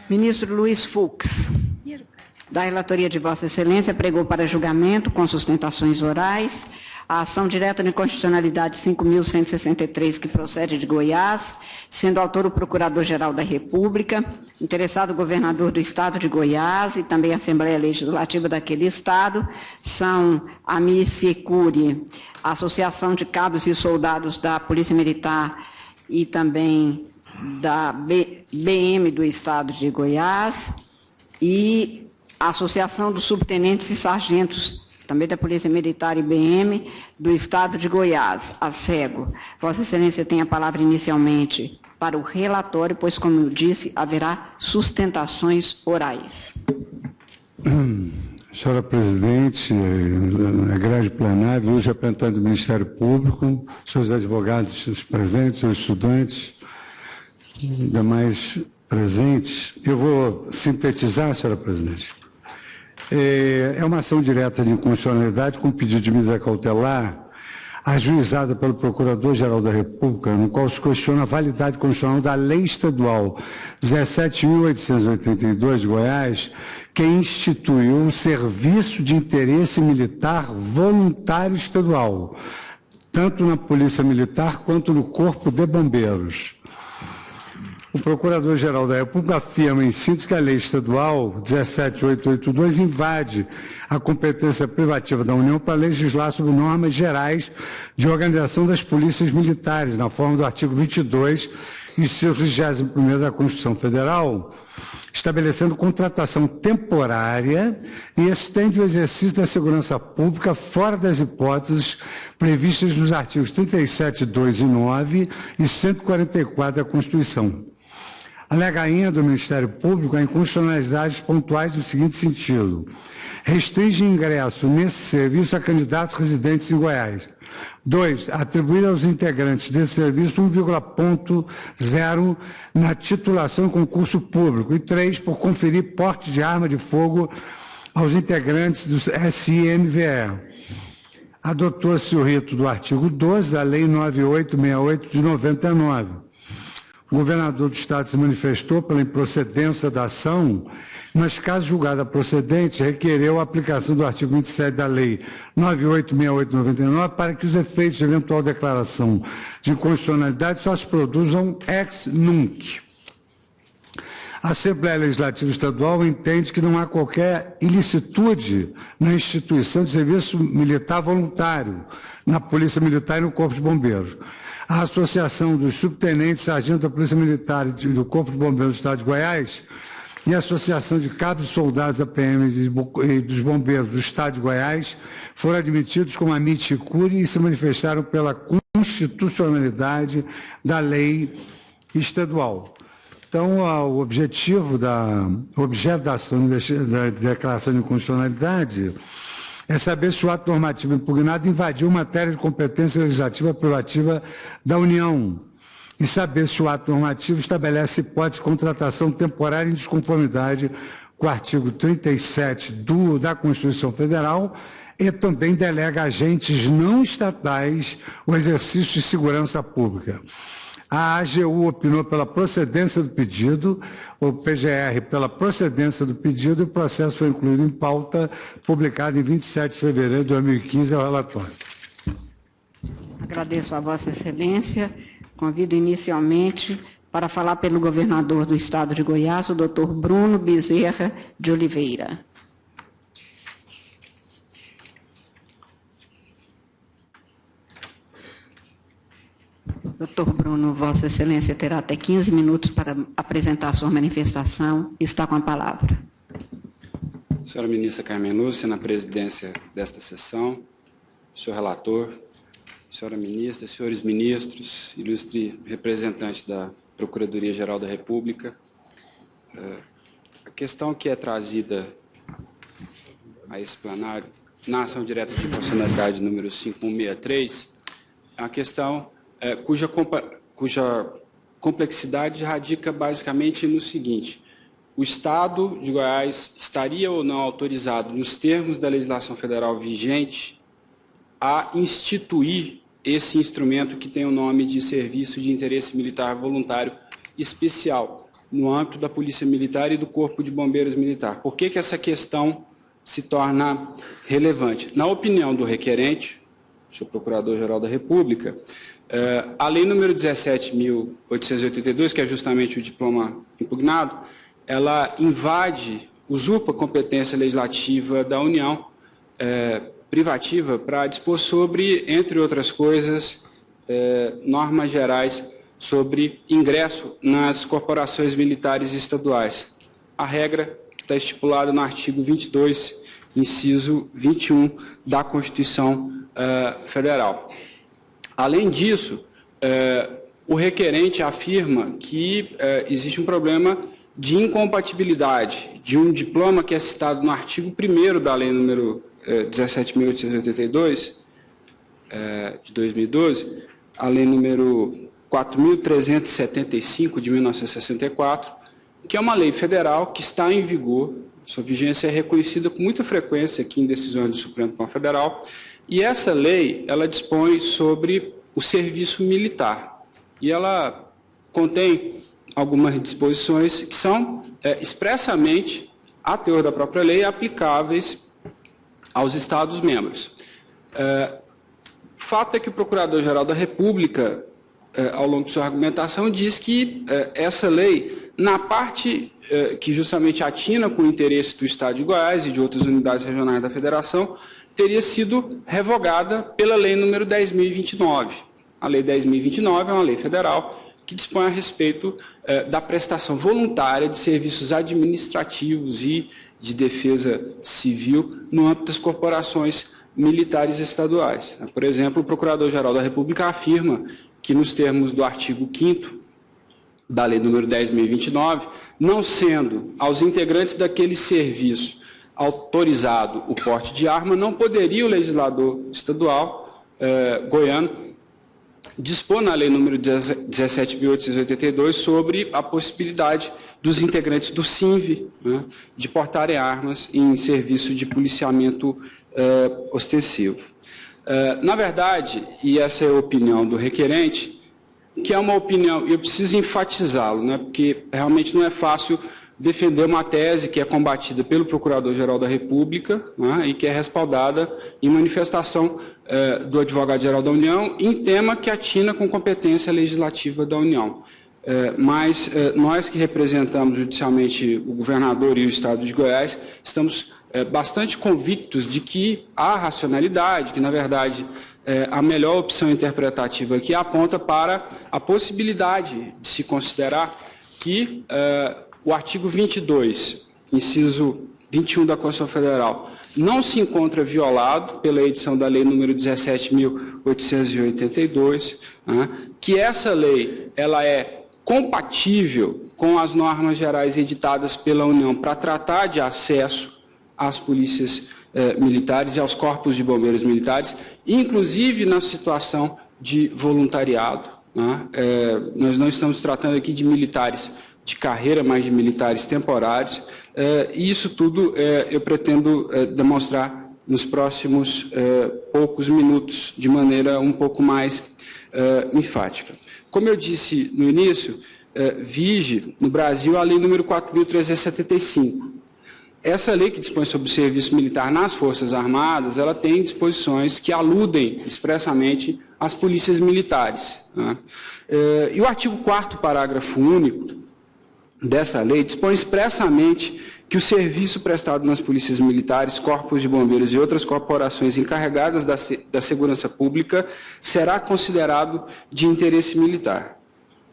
Ministro Luiz Fux, da relatoria de Vossa Excelência, pregou para julgamento, com sustentações orais, a ação direta de inconstitucionalidade 5.163, que procede de Goiás, sendo autor o Procurador-Geral da República, interessado o governador do Estado de Goiás e também a Assembleia Legislativa daquele Estado, são a MICECURI, a Associação de Cabos e Soldados da Polícia Militar e também da BM do Estado de Goiás e a Associação dos Subtenentes e Sargentos também da Polícia Militar e BM do Estado de Goiás, a SEGO. Vossa Excelência tem a palavra inicialmente para o relatório, pois, como eu disse, haverá sustentações orais. Senhora Presidente, a grade plenária, luz representante do Ministério Público, senhores advogados os presentes, senhores estudantes, demais presentes, eu vou sintetizar, senhora Presidente. É uma ação direta de inconstitucionalidade com pedido de medida cautelar ajuizada pelo Procurador-Geral da República, no qual se questiona a validade constitucional da Lei Estadual 17.882 de Goiás, que instituiu o Serviço de Interesse Militar Voluntário Estadual, tanto na Polícia Militar quanto no Corpo de Bombeiros. O Procurador-Geral da República afirma, em síntese, que a Lei Estadual 17.882 invade a competência privativa da União para legislar sobre normas gerais de organização das polícias militares, na forma do artigo 22, inciso 21º da Constituição Federal, estabelecendo contratação temporária e estende o exercício da segurança pública fora das hipóteses previstas nos artigos 37, 2 e 9 e 144 da Constituição. Alega ainda do Ministério Público a inconstitucionalidades pontuais do seguinte sentido: restringe ingresso nesse serviço a candidatos residentes em Goiás. 2. Atribuir aos integrantes desse serviço 1,0 na titulação em concurso público. E 3. Por conferir porte de arma de fogo aos integrantes do SIMVE. Adotou-se o rito do artigo 12 da Lei 9868 de 99. O governador do Estado se manifestou pela improcedência da ação, mas, caso julgada procedente, requereu a aplicação do artigo 27 da Lei 9868/99 para que os efeitos de eventual declaração de inconstitucionalidade só se produzam ex nunc. A Assembleia Legislativa Estadual entende que não há qualquer ilicitude na instituição de serviço militar voluntário na Polícia Militar e no Corpo de Bombeiros. A Associação dos Subtenentes e Sargentos da Polícia Militar e do Corpo de Bombeiros do Estado de Goiás e a Associação de Cabos e Soldados da PM e dos Bombeiros do Estado de Goiás foram admitidos como MICECURI e se manifestaram pela constitucionalidade da lei estadual. Então, o objeto da ação da declaração de inconstitucionalidade é saber se o ato normativo impugnado invadiu matéria de competência legislativa privativa da União e saber se o ato normativo estabelece hipótese de contratação temporária em desconformidade com o artigo 37 da Constituição Federal e também delega a agentes não estatais o exercício de segurança pública. A AGU opinou pela procedência do pedido, o PGR pela procedência do pedido e o processo foi incluído em pauta, publicado em 27 de fevereiro de 2015, ao relatório. Agradeço a Vossa Excelência. Convido inicialmente para falar pelo governador do Estado de Goiás, o doutor Bruno Bezerra de Oliveira. Doutor Bruno, Vossa Excelência terá até 15 minutos para apresentar a sua manifestação. Está com a palavra. Senhora Ministra Carmen Lúcia, na presidência desta sessão, senhor relator, senhora Ministra, senhores ministros, ilustre representante da Procuradoria-Geral da República, a questão que é trazida a esse plenário, na ação direta de inconstitucionalidade número 5163, é uma questão cuja complexidade radica basicamente no seguinte: o Estado de Goiás estaria ou não autorizado, nos termos da legislação federal vigente, a instituir esse instrumento que tem o nome de Serviço de Interesse Militar Voluntário Especial, no âmbito da Polícia Militar e do Corpo de Bombeiros Militar. Por que essa questão se torna relevante? Na opinião do requerente, o senhor Procurador-Geral da República, a Lei número 17.882, que é justamente o diploma impugnado, ela invade, usurpa a competência legislativa da União privativa para dispor sobre, entre outras coisas, normas gerais sobre ingresso nas corporações militares estaduais. A regra que está estipulada no artigo 22, inciso 21 da Constituição Federal. Além disso, o requerente afirma que existe um problema de incompatibilidade de um diploma que é citado no artigo 1º da Lei número 17.882, de 2012, a Lei número 4.375, de 1964, que é uma lei federal que está em vigor, sua vigência é reconhecida com muita frequência aqui em decisões do Supremo Tribunal Federal, e essa lei, ela dispõe sobre o serviço militar, e ela contém algumas disposições que são expressamente, a teor da própria lei, aplicáveis aos Estados-membros. Fato é que o Procurador-Geral da República, ao longo de sua argumentação, diz que essa lei, na parte que justamente atina com o interesse do Estado de Goiás e de outras unidades regionais da Federação, teria sido revogada pela Lei número 10.029. A Lei 10.029 é uma lei federal que dispõe a respeito da prestação voluntária de serviços administrativos e de defesa civil no âmbito das corporações militares estaduais. Por exemplo, o Procurador-Geral da República afirma que, nos termos do artigo 5º da Lei número 10.029, não sendo aos integrantes daquele serviço autorizado o porte de arma, não poderia o legislador estadual goiano dispor na Lei número 17.882 sobre a possibilidade dos integrantes do SINV, né, de portarem armas em serviço de policiamento ostensivo. Na verdade, e essa é a opinião do requerente, que é uma opinião, e eu preciso enfatizá-lo, né, porque realmente não é fácil defender uma tese que é combatida pelo Procurador-Geral da República, né, e que é respaldada em manifestação do Advogado-Geral da União em tema que atina com competência legislativa da União. Mas nós que representamos judicialmente o governador e o Estado de Goiás, estamos bastante convictos de que há racionalidade, que, na verdade, a melhor opção interpretativa aqui aponta para a possibilidade de se considerar que o artigo 22, inciso 21 da Constituição Federal, não se encontra violado pela edição da Lei número 17.882, né, que essa lei ela é compatível com as normas gerais editadas pela União para tratar de acesso às polícias militares e aos corpos de bombeiros militares, inclusive na situação de voluntariado, né? Nós não estamos tratando aqui de militares de carreira, mas de militares temporários, e isso tudo eu pretendo demonstrar nos próximos poucos minutos, de maneira um pouco mais enfática. Como eu disse no início, vige no Brasil a Lei número 4.375. Essa lei que dispõe sobre o serviço militar nas Forças Armadas, ela tem disposições que aludem expressamente às polícias militares, né? E o artigo 4º, parágrafo único dessa lei, dispõe expressamente que o serviço prestado nas polícias militares, corpos de bombeiros e outras corporações encarregadas da segurança pública será considerado de interesse militar.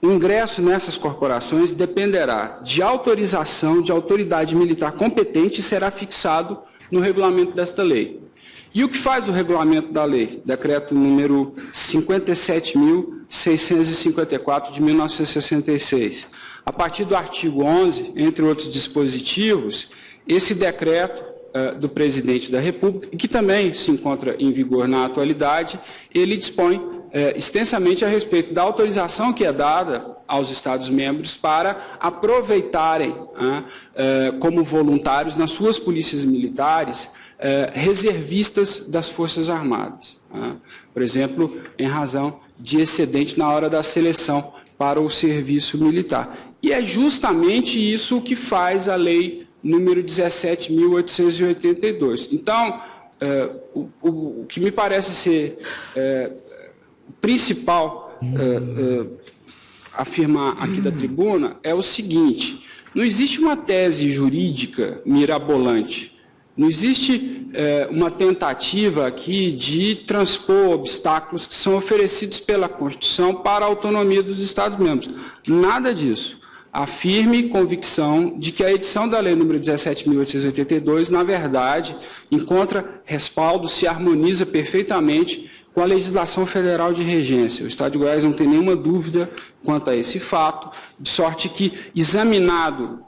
O ingresso nessas corporações dependerá de autorização de autoridade militar competente e será fixado no regulamento desta lei. E o que faz o regulamento da lei? Decreto número 57.654 de 1966. A partir do artigo 11, entre outros dispositivos, esse decreto do Presidente da República, que também se encontra em vigor na atualidade, ele dispõe extensamente a respeito da autorização que é dada aos Estados-membros para aproveitarem como voluntários nas suas polícias militares reservistas das Forças Armadas. Por exemplo, em razão de excedente na hora da seleção para o serviço militar. E é justamente isso que faz a lei número 17.882. Então, o que me parece ser o principal afirmar aqui da tribuna é o seguinte: não existe uma tese jurídica mirabolante, não existe uma tentativa aqui de transpor obstáculos que são oferecidos pela Constituição para a autonomia dos Estados-membros. Nada disso. A firme convicção de que a edição da lei número 17.882, na verdade, encontra respaldo, se harmoniza perfeitamente com a legislação federal de regência. O Estado de Goiás não tem nenhuma dúvida quanto a esse fato, de sorte que, examinado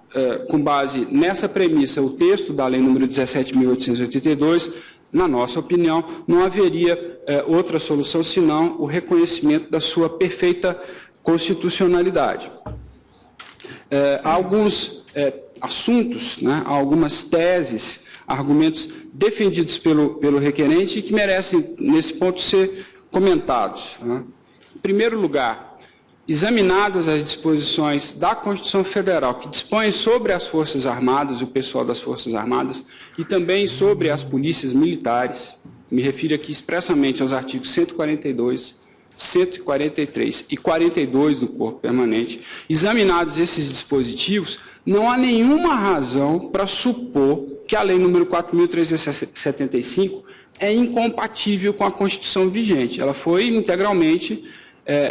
com base nessa premissa o texto da lei número 17.882, na nossa opinião, não haveria outra solução senão o reconhecimento da sua perfeita constitucionalidade. Há alguns assuntos, né, algumas teses, argumentos defendidos pelo requerente que merecem, nesse ponto, ser comentados. Né? Em primeiro lugar, examinadas as disposições da Constituição Federal que dispõem sobre as Forças Armadas, o pessoal das Forças Armadas, e também sobre as polícias militares, me refiro aqui expressamente aos artigos 142, 143 e 42 do Corpo Permanente. Examinados esses dispositivos, não há nenhuma razão para supor que a Lei número 4.375 é incompatível com a Constituição vigente. Ela foi integralmente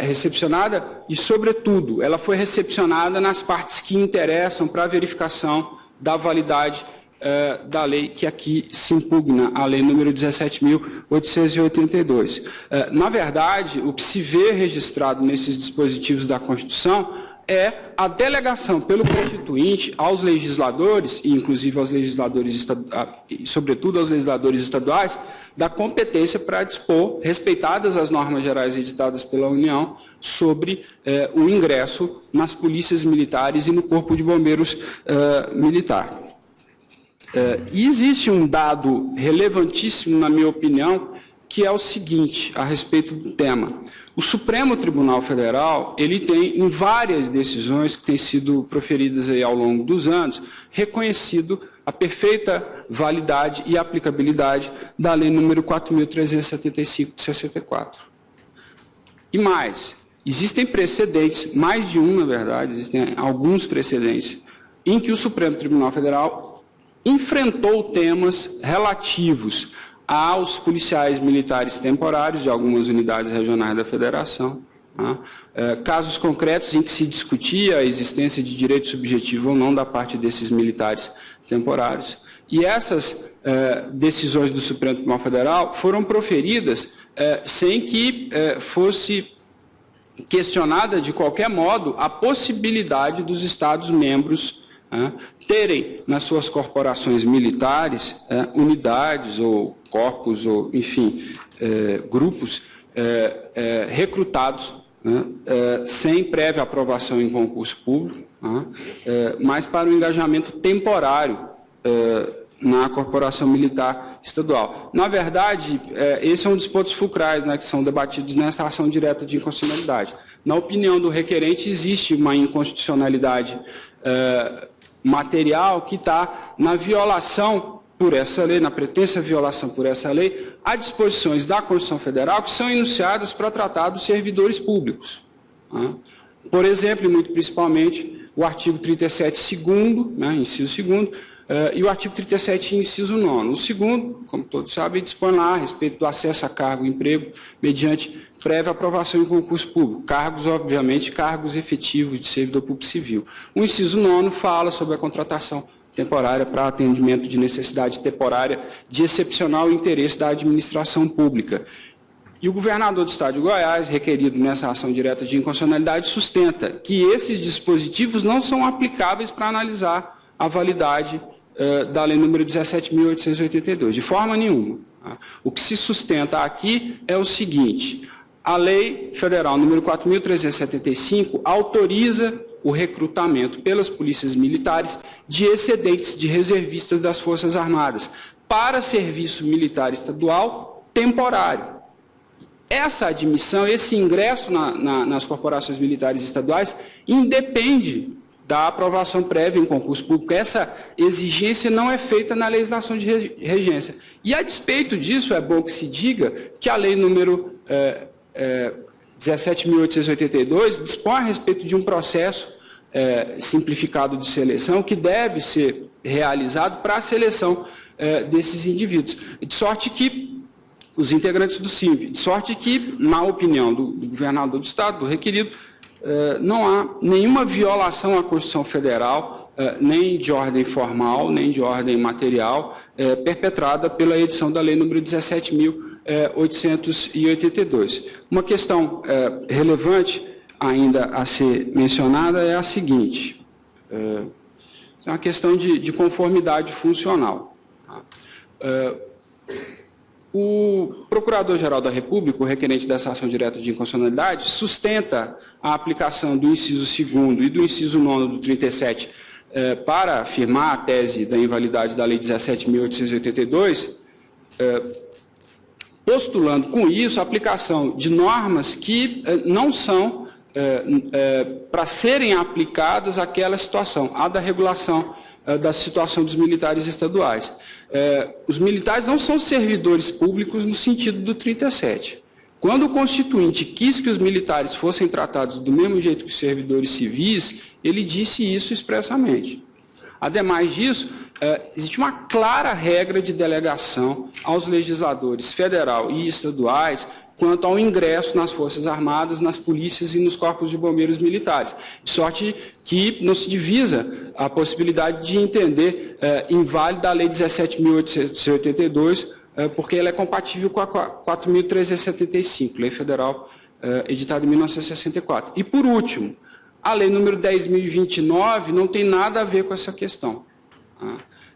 recepcionada e, sobretudo, ela foi recepcionada nas partes que interessam para a verificação da validade da lei que aqui se impugna, a lei número 17.882. Na verdade, o que se vê registrado nesses dispositivos da Constituição é a delegação pelo Constituinte aos legisladores, e inclusive aos legisladores, sobretudo aos legisladores estaduais, da competência para dispor, respeitadas as normas gerais editadas pela União, sobre o ingresso nas polícias militares e no Corpo de Bombeiros militar. E existe um dado relevantíssimo, na minha opinião, que é o seguinte, a respeito do tema. O Supremo Tribunal Federal, ele tem, em várias decisões que têm sido proferidas aí ao longo dos anos, reconhecido a perfeita validade e aplicabilidade da Lei número 4.375 de 64. E mais, existem precedentes, mais de um, na verdade, existem alguns precedentes, em que o Supremo Tribunal Federal enfrentou temas relativos aos policiais militares temporários de algumas unidades regionais da Federação, casos concretos em que se discutia a existência de direito subjetivo ou não da parte desses militares temporários. E essas decisões do Supremo Tribunal Federal foram proferidas sem que fosse questionada de qualquer modo a possibilidade dos Estados-membros terem nas suas corporações militares unidades ou corpos, ou, enfim, grupos recrutados sem prévia aprovação em concurso público, mas para um engajamento temporário na corporação militar estadual. Na verdade, esse é um dos pontos fulcrais, né, que são debatidos nessa ação direta de inconstitucionalidade. Na opinião do requerente, existe uma inconstitucionalidade material que está na violação por essa lei, na pretensa violação por essa lei, a disposições da Constituição Federal que são enunciadas para tratar dos servidores públicos. Por exemplo, e muito principalmente, o artigo 37, segundo, inciso 2º, e o artigo 37, inciso 9º. O segundo, como todos sabem, dispõe lá a respeito do acesso a cargo e emprego mediante prévia aprovação em concurso público. Cargos, obviamente, cargos efetivos de servidor público civil. O inciso 9º fala sobre a contratação temporária para atendimento de necessidade temporária de excepcional interesse da administração pública. E o governador do Estado de Goiás, requerido nessa ação direta de inconstitucionalidade, sustenta que esses dispositivos não são aplicáveis para analisar a validade da lei número 17.882, de forma nenhuma. O que se sustenta aqui é o seguinte: a Lei Federal número 4.375 autoriza o recrutamento pelas polícias militares de excedentes de reservistas das Forças Armadas para serviço militar estadual temporário. Essa admissão, esse ingresso nas corporações militares estaduais independe da aprovação prévia em concurso público. Essa exigência não é feita na legislação de regência. E, a despeito disso, é bom que se diga que a lei número 17.882 dispõe a respeito de um processo simplificado de seleção que deve ser realizado para a seleção desses indivíduos. De sorte que os integrantes do CIMV, de sorte que, na opinião do governador do Estado, do requerido, não há nenhuma violação à Constituição Federal, nem de ordem formal, nem de ordem material, perpetrada pela edição da lei número 17.882. Uma questão relevante ainda a ser mencionada é a seguinte, é uma questão de conformidade funcional. O Procurador-Geral da República, o requerente dessa ação direta de inconstitucionalidade, sustenta a aplicação do inciso 2º e do inciso 9º do 37 para afirmar a tese da invalidade da Lei 17.882, postulando com isso a aplicação de normas que não são para serem aplicadas àquela situação, a da regulação da situação dos militares estaduais. Os militares não são servidores públicos no sentido do 37. Quando o Constituinte quis que os militares fossem tratados do mesmo jeito que os servidores civis, ele disse isso expressamente. Ademais disso, existe uma clara regra de delegação aos legisladores federal e estaduais quanto ao ingresso nas Forças Armadas, nas polícias e nos corpos de bombeiros militares, de sorte que não se divisa a possibilidade de entender inválida a Lei 17.882, porque ela é compatível com a 4.375, Lei Federal editada em 1964. E, por último, a Lei número 10.029 não tem nada a ver com essa questão.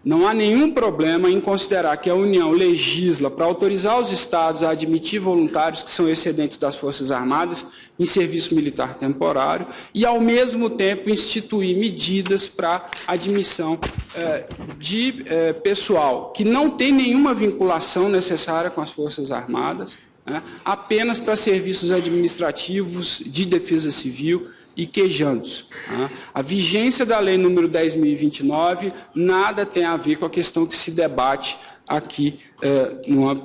Não há nenhum problema em considerar que a União legisla para autorizar os Estados a admitir voluntários que são excedentes das Forças Armadas em serviço militar temporário e, ao mesmo tempo, instituir medidas para admissão de pessoal que não tem nenhuma vinculação necessária com as Forças Armadas, apenas para serviços administrativos de defesa civil e quejandos. A vigência da lei número 10.029 nada tem a ver com a questão que se debate aqui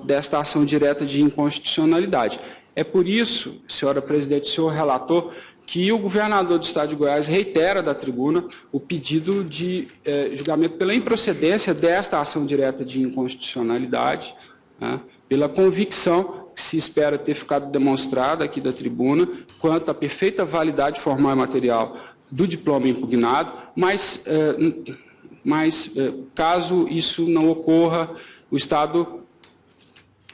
desta ação direta de inconstitucionalidade. É por isso, senhora presidente, senhor relator, que o governador do Estado de Goiás reitera da tribuna o pedido de julgamento pela improcedência desta ação direta de inconstitucionalidade, pela convicção que se espera ter ficado demonstrada aqui da tribuna quanto à perfeita validade formal e material do diploma impugnado, mas caso isso não ocorra, o Estado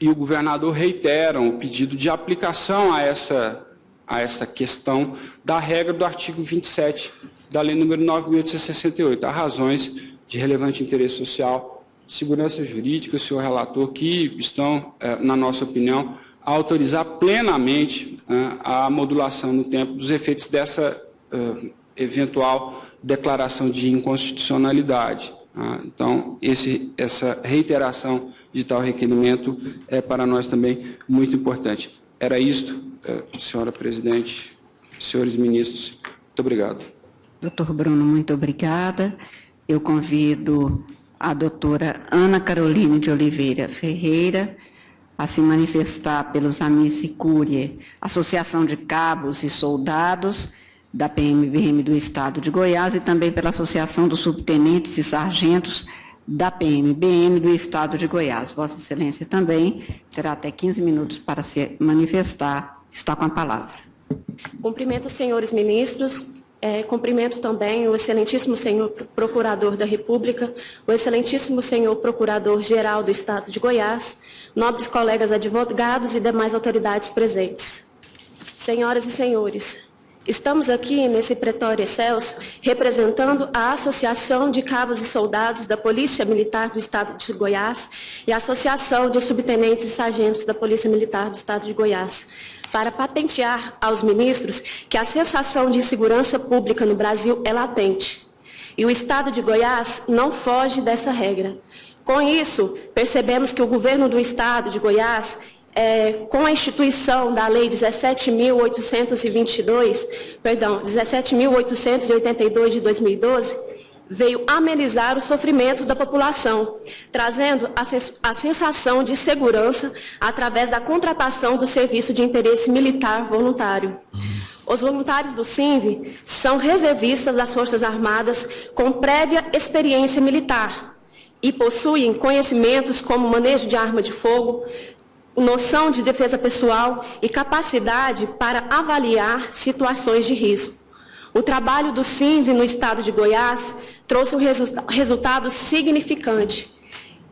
e o governador reiteram o pedido de aplicação a essa questão da regra do artigo 27 da Lei número 9.868, há razões de relevante interesse social, segurança jurídica, senhor relator, que estão, na nossa opinião, a autorizar plenamente a modulação no tempo dos efeitos dessa eventual declaração de inconstitucionalidade. Então, essa reiteração de tal requerimento é para nós também muito importante. Era isto, senhora presidente, senhores ministros. Muito obrigado. Doutor Bruno, muito obrigada. Eu convido a doutora Ana Caroline de Oliveira Ferreira a se manifestar pelos Amici Curiae, Associação de Cabos e Soldados da PMBM do Estado de Goiás e também pela Associação dos Subtenentes e Sargentos da PMBM do Estado de Goiás. Vossa Excelência também terá até 15 minutos para se manifestar. Está com a palavra. Cumprimento os senhores ministros. Cumprimento também o excelentíssimo senhor Procurador da República, o excelentíssimo senhor Procurador-Geral do Estado de Goiás, nobres colegas advogados e demais autoridades presentes. Senhoras e senhores, estamos aqui nesse pretório excelso representando a Associação de Cabos e Soldados da Polícia Militar do Estado de Goiás e a Associação de Subtenentes e Sargentos da Polícia Militar do Estado de Goiás, para patentear aos ministros que a sensação de insegurança pública no Brasil é latente. E o Estado de Goiás não foge dessa regra. Com isso, percebemos que o governo do Estado de Goiás com a instituição da Lei 17.882 de 2012, veio amenizar o sofrimento da população, trazendo a sensação de segurança através da contratação do serviço de interesse militar voluntário. Os voluntários do SINV são reservistas das Forças Armadas com prévia experiência militar e possuem conhecimentos como manejo de arma de fogo, noção de defesa pessoal e capacidade para avaliar situações de risco. O trabalho do SINV no estado de Goiás trouxe um resultado significante,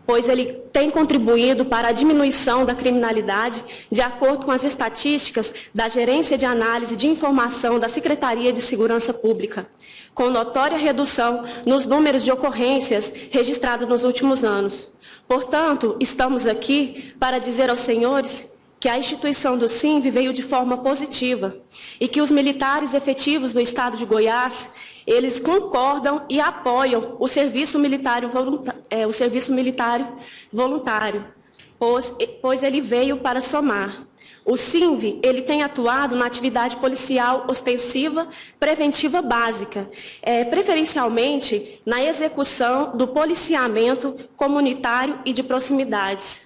pois ele tem contribuído para a diminuição da criminalidade, de acordo com as estatísticas da Gerência de Análise de Informação da Secretaria de Segurança Pública, com notória redução nos números de ocorrências registradas nos últimos anos. Portanto, estamos aqui para dizer aos senhores que a instituição do SINV veio de forma positiva e que os militares efetivos do estado de Goiás, eles concordam e apoiam o serviço militar voluntário, pois ele veio para somar. O SINV, ele tem atuado na atividade policial ostensiva preventiva básica, preferencialmente na execução do policiamento comunitário e de proximidades.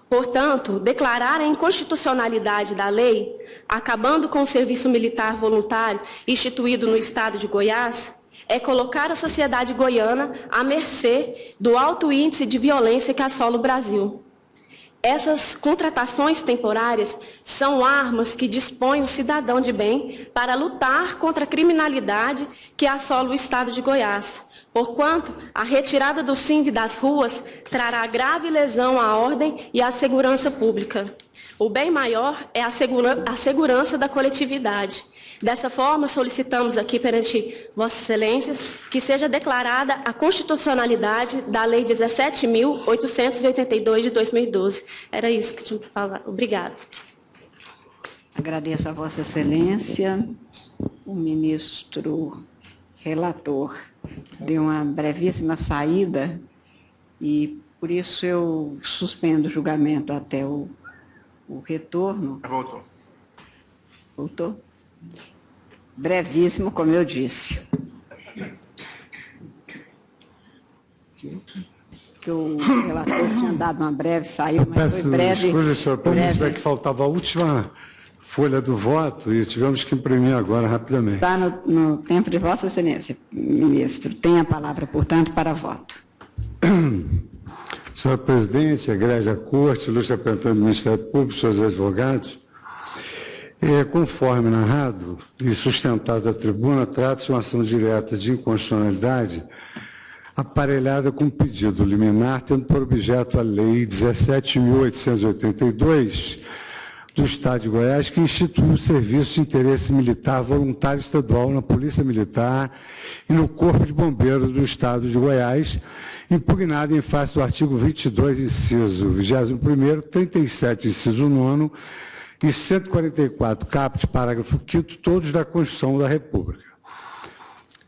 Portanto, declarar a inconstitucionalidade da lei, acabando com o serviço militar voluntário instituído no estado de Goiás, é colocar a sociedade goiana à mercê do alto índice de violência que assola o Brasil. Essas contratações temporárias são armas que dispõem o cidadão de bem para lutar contra a criminalidade que assola o estado de Goiás, porquanto a retirada do SINV das ruas trará grave lesão à ordem e à segurança pública. O bem maior é a segurança da coletividade. Dessa forma, solicitamos aqui perante Vossas Excelências que seja declarada a constitucionalidade da Lei 17.882 de 2012. Era isso que eu tinha para falar. Obrigada. Agradeço a Vossa Excelência. O ministro relator deu uma brevíssima saída e, por isso, eu suspendo o julgamento até o retorno. Voltou. Voltou? Brevíssimo, como eu disse. Que o relator tinha dado uma breve saída, mas foi breve. Desculpe, senhor presidente, que faltava a última folha do voto e tivemos que imprimir agora rapidamente. Está no tempo de Vossa Excelência, ministro. Tem a palavra, portanto, para voto. Senhor presidente, egrégia corte, ilustre representante do Ministério Público, senhores advogados, conforme narrado e sustentado à tribuna, trata-se de uma ação direta de inconstitucionalidade aparelhada com pedido liminar, tendo por objeto a Lei 17.882 do Estado de Goiás, que institui o Serviço de Interesse Militar Voluntário Estadual na Polícia Militar e no Corpo de Bombeiros do Estado de Goiás, impugnado em face do artigo 22, inciso 21º, 37, inciso 9º, e 144, caput, parágrafo 5º, todos da Constituição da República.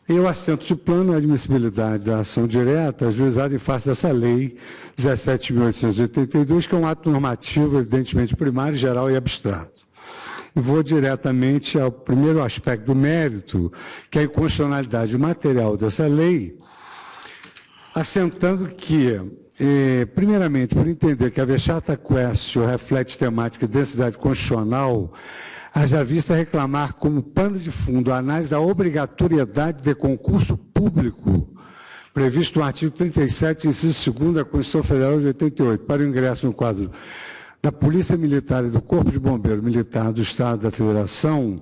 E o assento de plano a admissibilidade da ação direta ajuizada em face dessa lei 17.882, que é um ato normativo, evidentemente primário, geral e abstrato. E vou diretamente ao primeiro aspecto do mérito, que é a inconstitucionalidade material dessa lei, assentando que, primeiramente, por entender que a vexata quaestio reflete temática e densidade constitucional, haja vista reclamar como pano de fundo a análise da obrigatoriedade de concurso público, previsto no artigo 37, inciso 2º da Constituição Federal de 88, para o ingresso no quadro da Polícia Militar e do Corpo de Bombeiro Militar do Estado da Federação,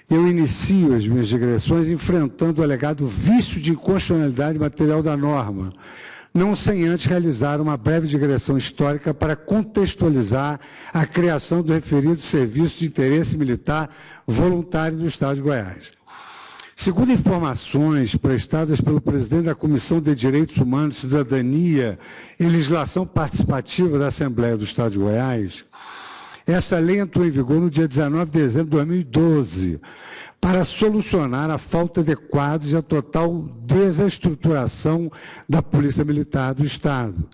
eu inicio as minhas digressões enfrentando o alegado vício de inconstitucionalidade material da norma, não sem antes realizar uma breve digressão histórica para contextualizar a criação do referido Serviço de Interesse Militar Voluntário do Estado de Goiás. Segundo informações prestadas pelo presidente da Comissão de Direitos Humanos, Cidadania e Legislação Participativa da Assembleia do Estado de Goiás, essa lei entrou em vigor no dia 19 de dezembro de 2012, para solucionar a falta de quadros e a total desestruturação da Polícia Militar do Estado.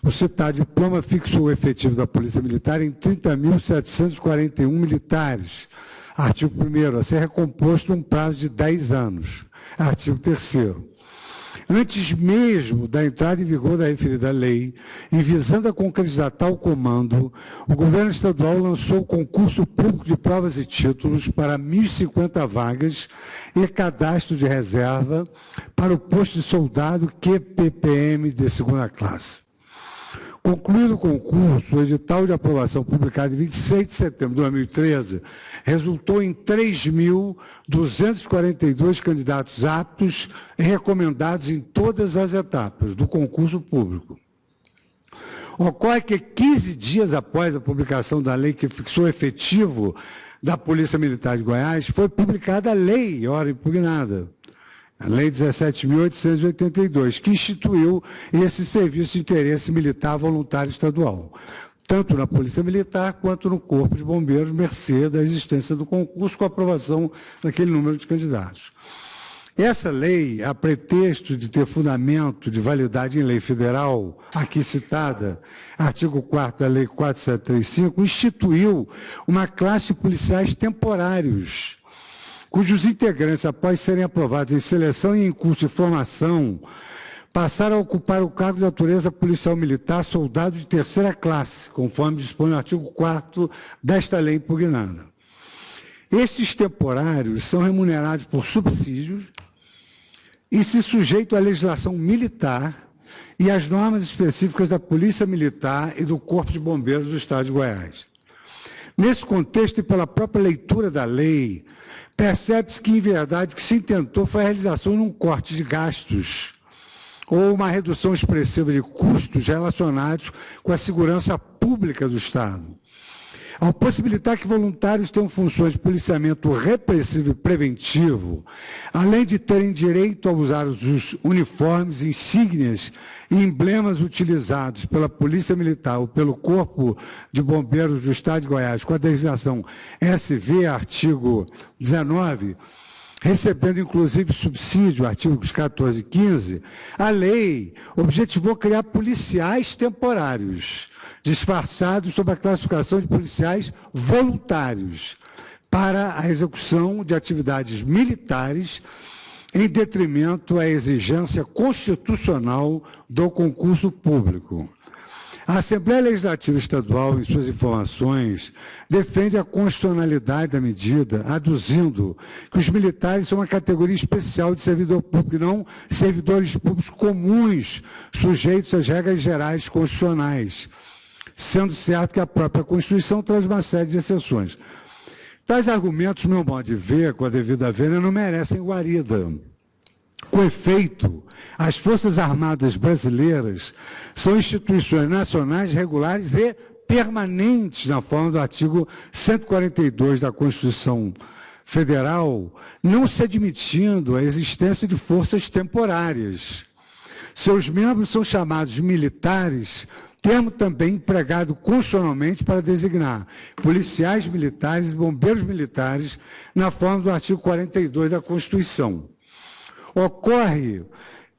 O citado diploma fixou o efetivo da Polícia Militar em 30.741 militares. Artigo 1º, a ser recomposto um prazo de 10 anos. Artigo 3º. Antes mesmo da entrada em vigor da referida lei, e visando a concretizar tal comando, o governo estadual lançou o concurso público de provas e títulos para 1.050 vagas e cadastro de reserva para o posto de soldado QPPM de segunda classe. Concluído o concurso, o edital de aprovação publicado em 26 de setembro de 2013 resultou em 3.242 candidatos aptos e recomendados em todas as etapas do concurso público. Ocorre que 15 dias após a publicação da lei que fixou o efetivo da Polícia Militar de Goiás, foi publicada a lei, ora impugnada, a Lei 17.882, que instituiu esse serviço de interesse militar voluntário estadual, tanto na Polícia Militar quanto no Corpo de Bombeiros, mercê da existência do concurso com a aprovação daquele número de candidatos. Essa lei, a pretexto de ter fundamento de validade em lei federal, aqui citada, artigo 4º da Lei 4735, instituiu uma classe de policiais temporários, cujos integrantes, após serem aprovados em seleção e em curso de formação, passaram a ocupar o cargo de natureza policial militar, soldado de terceira classe, conforme dispõe o artigo 4º desta lei impugnada. Estes temporários são remunerados por subsídios e se sujeitam à legislação militar e às normas específicas da Polícia Militar e do Corpo de Bombeiros do Estado de Goiás. Nesse contexto e pela própria leitura da lei, percebe-se que, em verdade, o que se intentou foi a realização de um corte de gastos ou uma redução expressiva de custos relacionados com a segurança pública do Estado. Ao possibilitar que voluntários tenham funções de policiamento repressivo e preventivo, além de terem direito a usar os uniformes, insígnias e emblemas utilizados pela Polícia Militar ou pelo Corpo de Bombeiros do Estado de Goiás, com a designação SV, artigo 19, recebendo inclusive subsídio, artigos 14 e 15, a lei objetivou criar policiais temporários, disfarçados sob a classificação de policiais voluntários, para a execução de atividades militares em detrimento à exigência constitucional do concurso público. A Assembleia Legislativa Estadual, em suas informações, defende a constitucionalidade da medida, aduzindo que os militares são uma categoria especial de servidor público e não servidores públicos comuns, sujeitos às regras gerais constitucionais, sendo certo que a própria Constituição traz uma série de exceções. Tais argumentos, no meu modo de ver, com a devida vênia, não merecem guarida. Com efeito, as Forças Armadas brasileiras são instituições nacionais regulares e permanentes na forma do artigo 142 da Constituição Federal, não se admitindo a existência de forças temporárias. Seus membros são chamados de militares, termo também empregado constitucionalmente para designar policiais militares e bombeiros militares na forma do artigo 42 da Constituição. Ocorre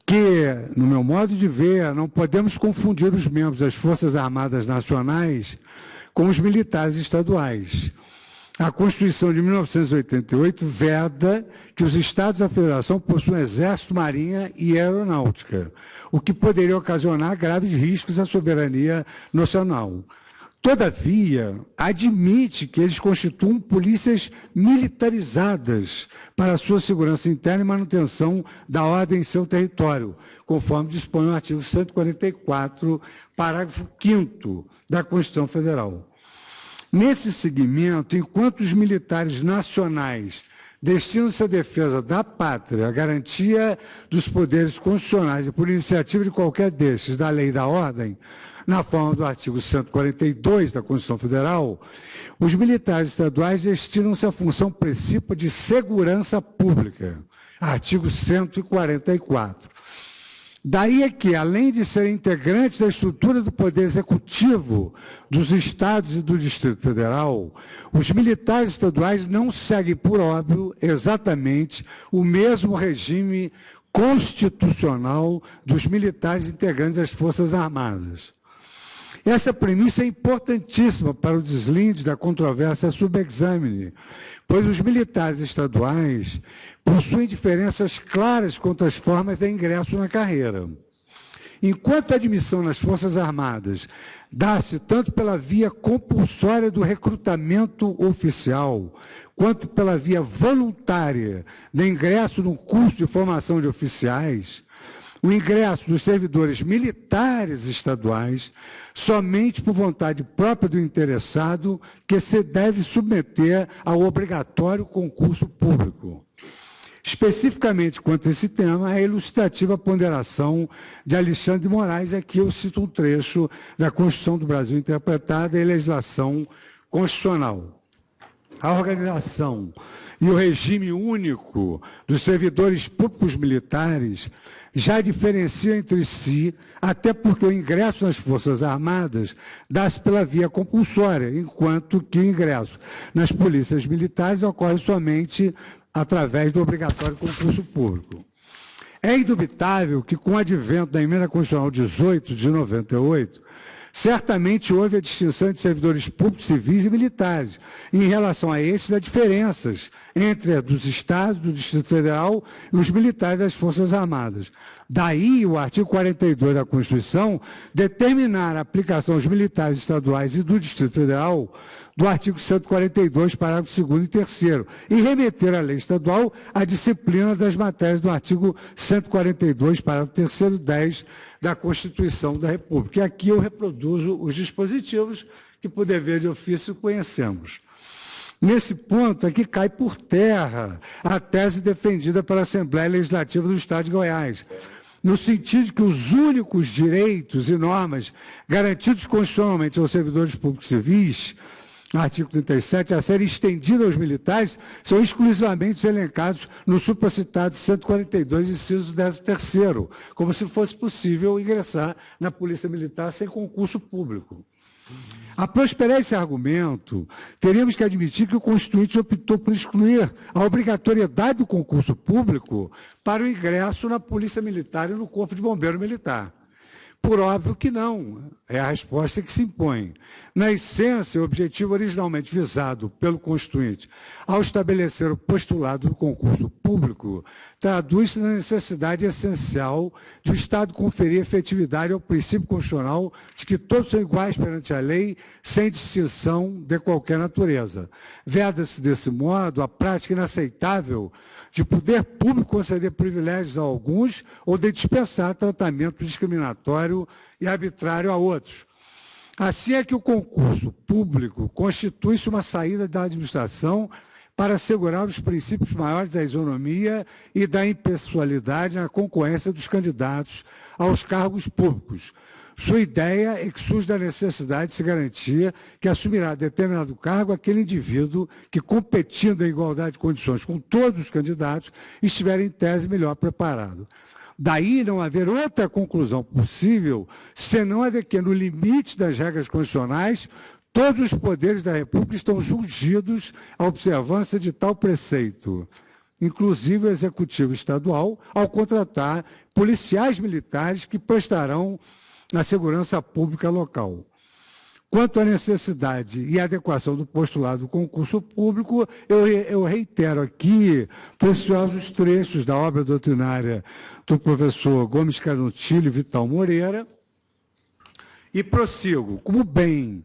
que, no meu modo de ver, não podemos confundir os membros das Forças Armadas Nacionais com os militares estaduais. A Constituição de 1988 veda que os Estados da Federação possuem Exército, Marinha e Aeronáutica, o que poderia ocasionar graves riscos à soberania nacional. Todavia, admite que eles constituam polícias militarizadas para a sua segurança interna e manutenção da ordem em seu território, conforme dispõe o artigo 144, parágrafo 5º da Constituição Federal. Nesse segmento, enquanto os militares nacionais destinam-se à defesa da pátria, à garantia dos poderes constitucionais e por iniciativa de qualquer destes, da lei e da ordem, na forma do artigo 142 da Constituição Federal, os militares estaduais destinam-se à função principal de segurança pública, artigo 144. Daí é que, além de serem integrantes da estrutura do Poder Executivo dos Estados e do Distrito Federal, os militares estaduais não seguem, por óbvio, exatamente o mesmo regime constitucional dos militares integrantes das Forças Armadas. Essa premissa é importantíssima para o deslinde da controvérsia sub-examine, pois os militares estaduais possuem diferenças claras quanto às formas de ingresso na carreira. Enquanto a admissão nas Forças Armadas dá-se tanto pela via compulsória do recrutamento oficial, quanto pela via voluntária de ingresso no curso de formação de oficiais, o ingresso dos servidores militares estaduais somente por vontade própria do interessado que se deve submeter ao obrigatório concurso público. Especificamente quanto a esse tema, a ilustrativa ponderação de Alexandre de Moraes, aqui eu cito um trecho da Constituição do Brasil interpretada e legislação constitucional. A organização e o regime único dos servidores públicos militares já diferenciam entre si, até porque o ingresso nas Forças Armadas dá-se pela via compulsória, enquanto que o ingresso nas polícias militares ocorre somente através do obrigatório concurso público. É indubitável que, com o advento da Emenda Constitucional 18 de 98, certamente houve a distinção entre servidores públicos, civis e militares. E, em relação a estes, há diferenças entre a dos Estados, do Distrito Federal e os militares das Forças Armadas. Daí, o artigo 42 da Constituição determinar a aplicação aos militares estaduais e do Distrito Federal do artigo 142, parágrafo 2º e 3º, e remeter à lei estadual a disciplina das matérias do artigo 142, parágrafo 3º e 10 da Constituição da República. E aqui eu reproduzo os dispositivos que, por dever de ofício, conhecemos. Nesse ponto é que cai por terra a tese defendida pela Assembleia Legislativa do Estado de Goiás, no sentido de que os únicos direitos e normas garantidos constitucionalmente aos servidores públicos civis, artigo 37, a serem estendidos aos militares, são exclusivamente elencados no supracitado 142, inciso 13º, como se fosse possível ingressar na Polícia Militar sem concurso público. A prosperar esse argumento, teríamos que admitir que o Constituinte optou por excluir a obrigatoriedade do concurso público para o ingresso na Polícia Militar e no Corpo de Bombeiro Militar. Por óbvio que não, é a resposta que se impõe. Na essência, o objetivo originalmente visado pelo Constituinte ao estabelecer o postulado do concurso público traduz-se na necessidade essencial de o Estado conferir efetividade ao princípio constitucional de que todos são iguais perante a lei, sem distinção de qualquer natureza. Veda-se, desse modo, a prática inaceitável de poder público conceder privilégios a alguns ou de dispensar tratamento discriminatório e arbitrário a outros. Assim é que o concurso público constitui-se uma saída da administração para assegurar os princípios maiores da isonomia e da impessoalidade na concorrência dos candidatos aos cargos públicos. Sua ideia é que surge da necessidade de se garantir que assumirá determinado cargo aquele indivíduo que, competindo em igualdade de condições com todos os candidatos, estiver em tese melhor preparado. Daí não haver outra conclusão possível, senão a de que, no limite das regras constitucionais, todos os poderes da República estão jungidos à observância de tal preceito, inclusive o Executivo Estadual, ao contratar policiais militares que prestarão na segurança pública local. Quanto à necessidade e adequação do postulado do concurso público, eu reitero aqui preciosos trechos da obra doutrinária do professor Gomes Canutilho e Vital Moreira, e prossigo, como bem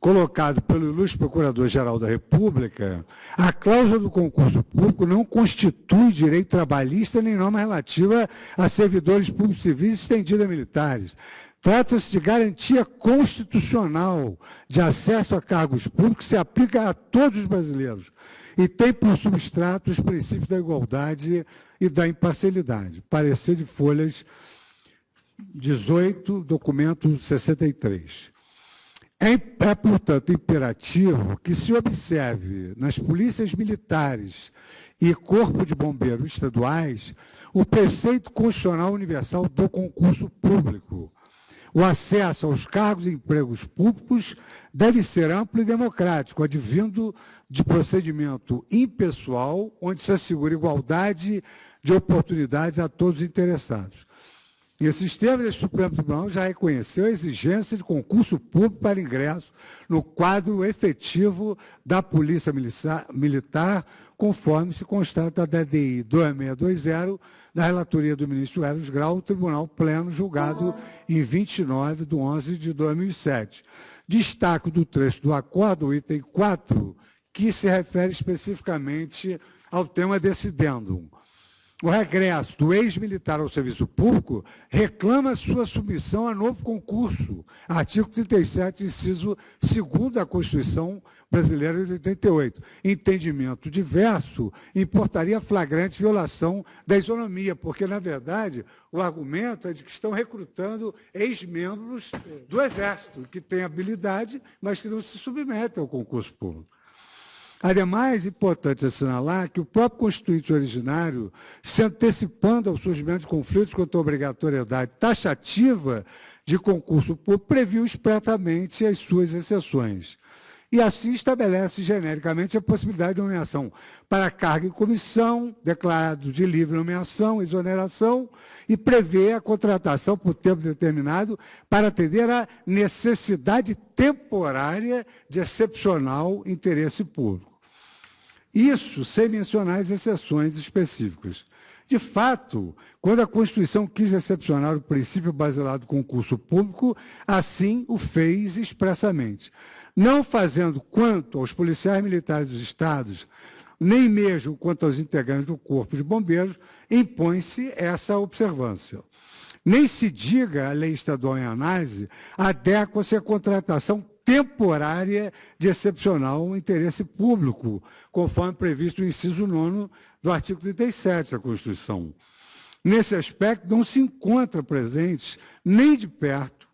colocado pelo ilustre Procurador-Geral da República, a cláusula do concurso público não constitui direito trabalhista nem norma relativa a servidores públicos civis estendida a militares. Trata-se de garantia constitucional de acesso a cargos públicos que se aplica a todos os brasileiros e tem por substrato os princípios da igualdade e da imparcialidade. Parecer de folhas 18, documento 63. É, portanto, imperativo que se observe nas polícias militares e corpo de bombeiros estaduais o preceito constitucional universal do concurso público. O acesso aos cargos e empregos públicos deve ser amplo e democrático, advindo de procedimento impessoal, onde se assegura igualdade de oportunidades a todos os interessados. Nesses termos, o Supremo Tribunal já reconheceu a exigência de concurso público para ingresso no quadro efetivo da Polícia Militar, conforme se constata da DI 2620, da relatoria do ministro Eros Grau, Tribunal Pleno, julgado em 29/11/2007. Destaco do trecho do acordo, o item 4, que se refere especificamente ao tema desse adendum. O regresso do ex-militar ao serviço público reclama sua submissão a novo concurso. Artigo 37, inciso 2º da Constituição Brasileira de 88. Entendimento diverso importaria flagrante violação da isonomia, porque, na verdade, o argumento é de que estão recrutando ex-membros do Exército, que têm habilidade, mas que não se submetem ao concurso público. Ademais, é importante assinalar que o próprio Constituinte originário, se antecipando ao surgimento de conflitos quanto à obrigatoriedade taxativa de concurso público, previu expressamente as suas exceções. E assim estabelece genericamente a possibilidade de nomeação para cargo em comissão, declarado de livre nomeação, exoneração, e prevê a contratação por tempo determinado para atender à necessidade temporária de excepcional interesse público. Isso sem mencionar as exceções específicas. De fato, quando a Constituição quis excepcionar o princípio basilado do concurso público, assim o fez expressamente, não fazendo quanto aos policiais militares dos estados, nem mesmo quanto aos integrantes do Corpo de Bombeiros, impõe-se essa observância. Nem se diga, a lei estadual em análise, adequa-se à contratação temporária de excepcional interesse público, conforme previsto no inciso 9º do artigo 37 da Constituição. Nesse aspecto, não se encontram presentes nem de perto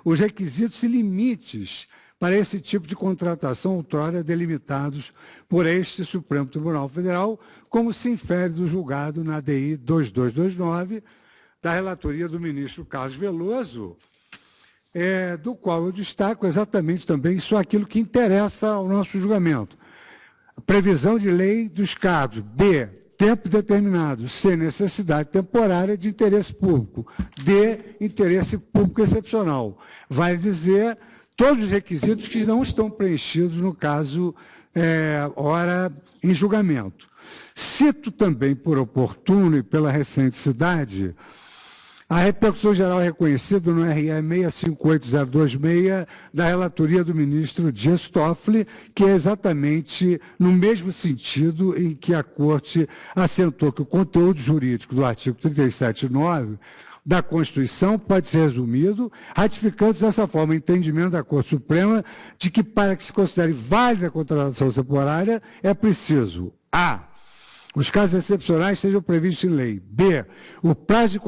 os requisitos e limites para esse tipo de contratação outrora delimitados por este Supremo Tribunal Federal, como se infere do julgado na DI 2229, da relatoria do ministro Carlos Veloso, do qual eu destaco exatamente também só aquilo que interessa ao nosso julgamento. A previsão de lei dos cargos, B, tempo determinado, C, necessidade temporária de interesse público, D, interesse público excepcional. Vale dizer, todos os requisitos que não estão preenchidos no caso, ora em julgamento. Cito também, por oportuno e pela recenticidade, a repercussão geral reconhecida no RE 658026 da relatoria do ministro Dias Toffoli, que é exatamente no mesmo sentido em que a Corte assentou que o conteúdo jurídico do artigo 37.9 da Constituição pode ser resumido, ratificando dessa forma o entendimento da Corte Suprema de que, para que se considere válida a contratação temporária, é preciso: a. Os casos excepcionais sejam previstos em lei. B. O prazo de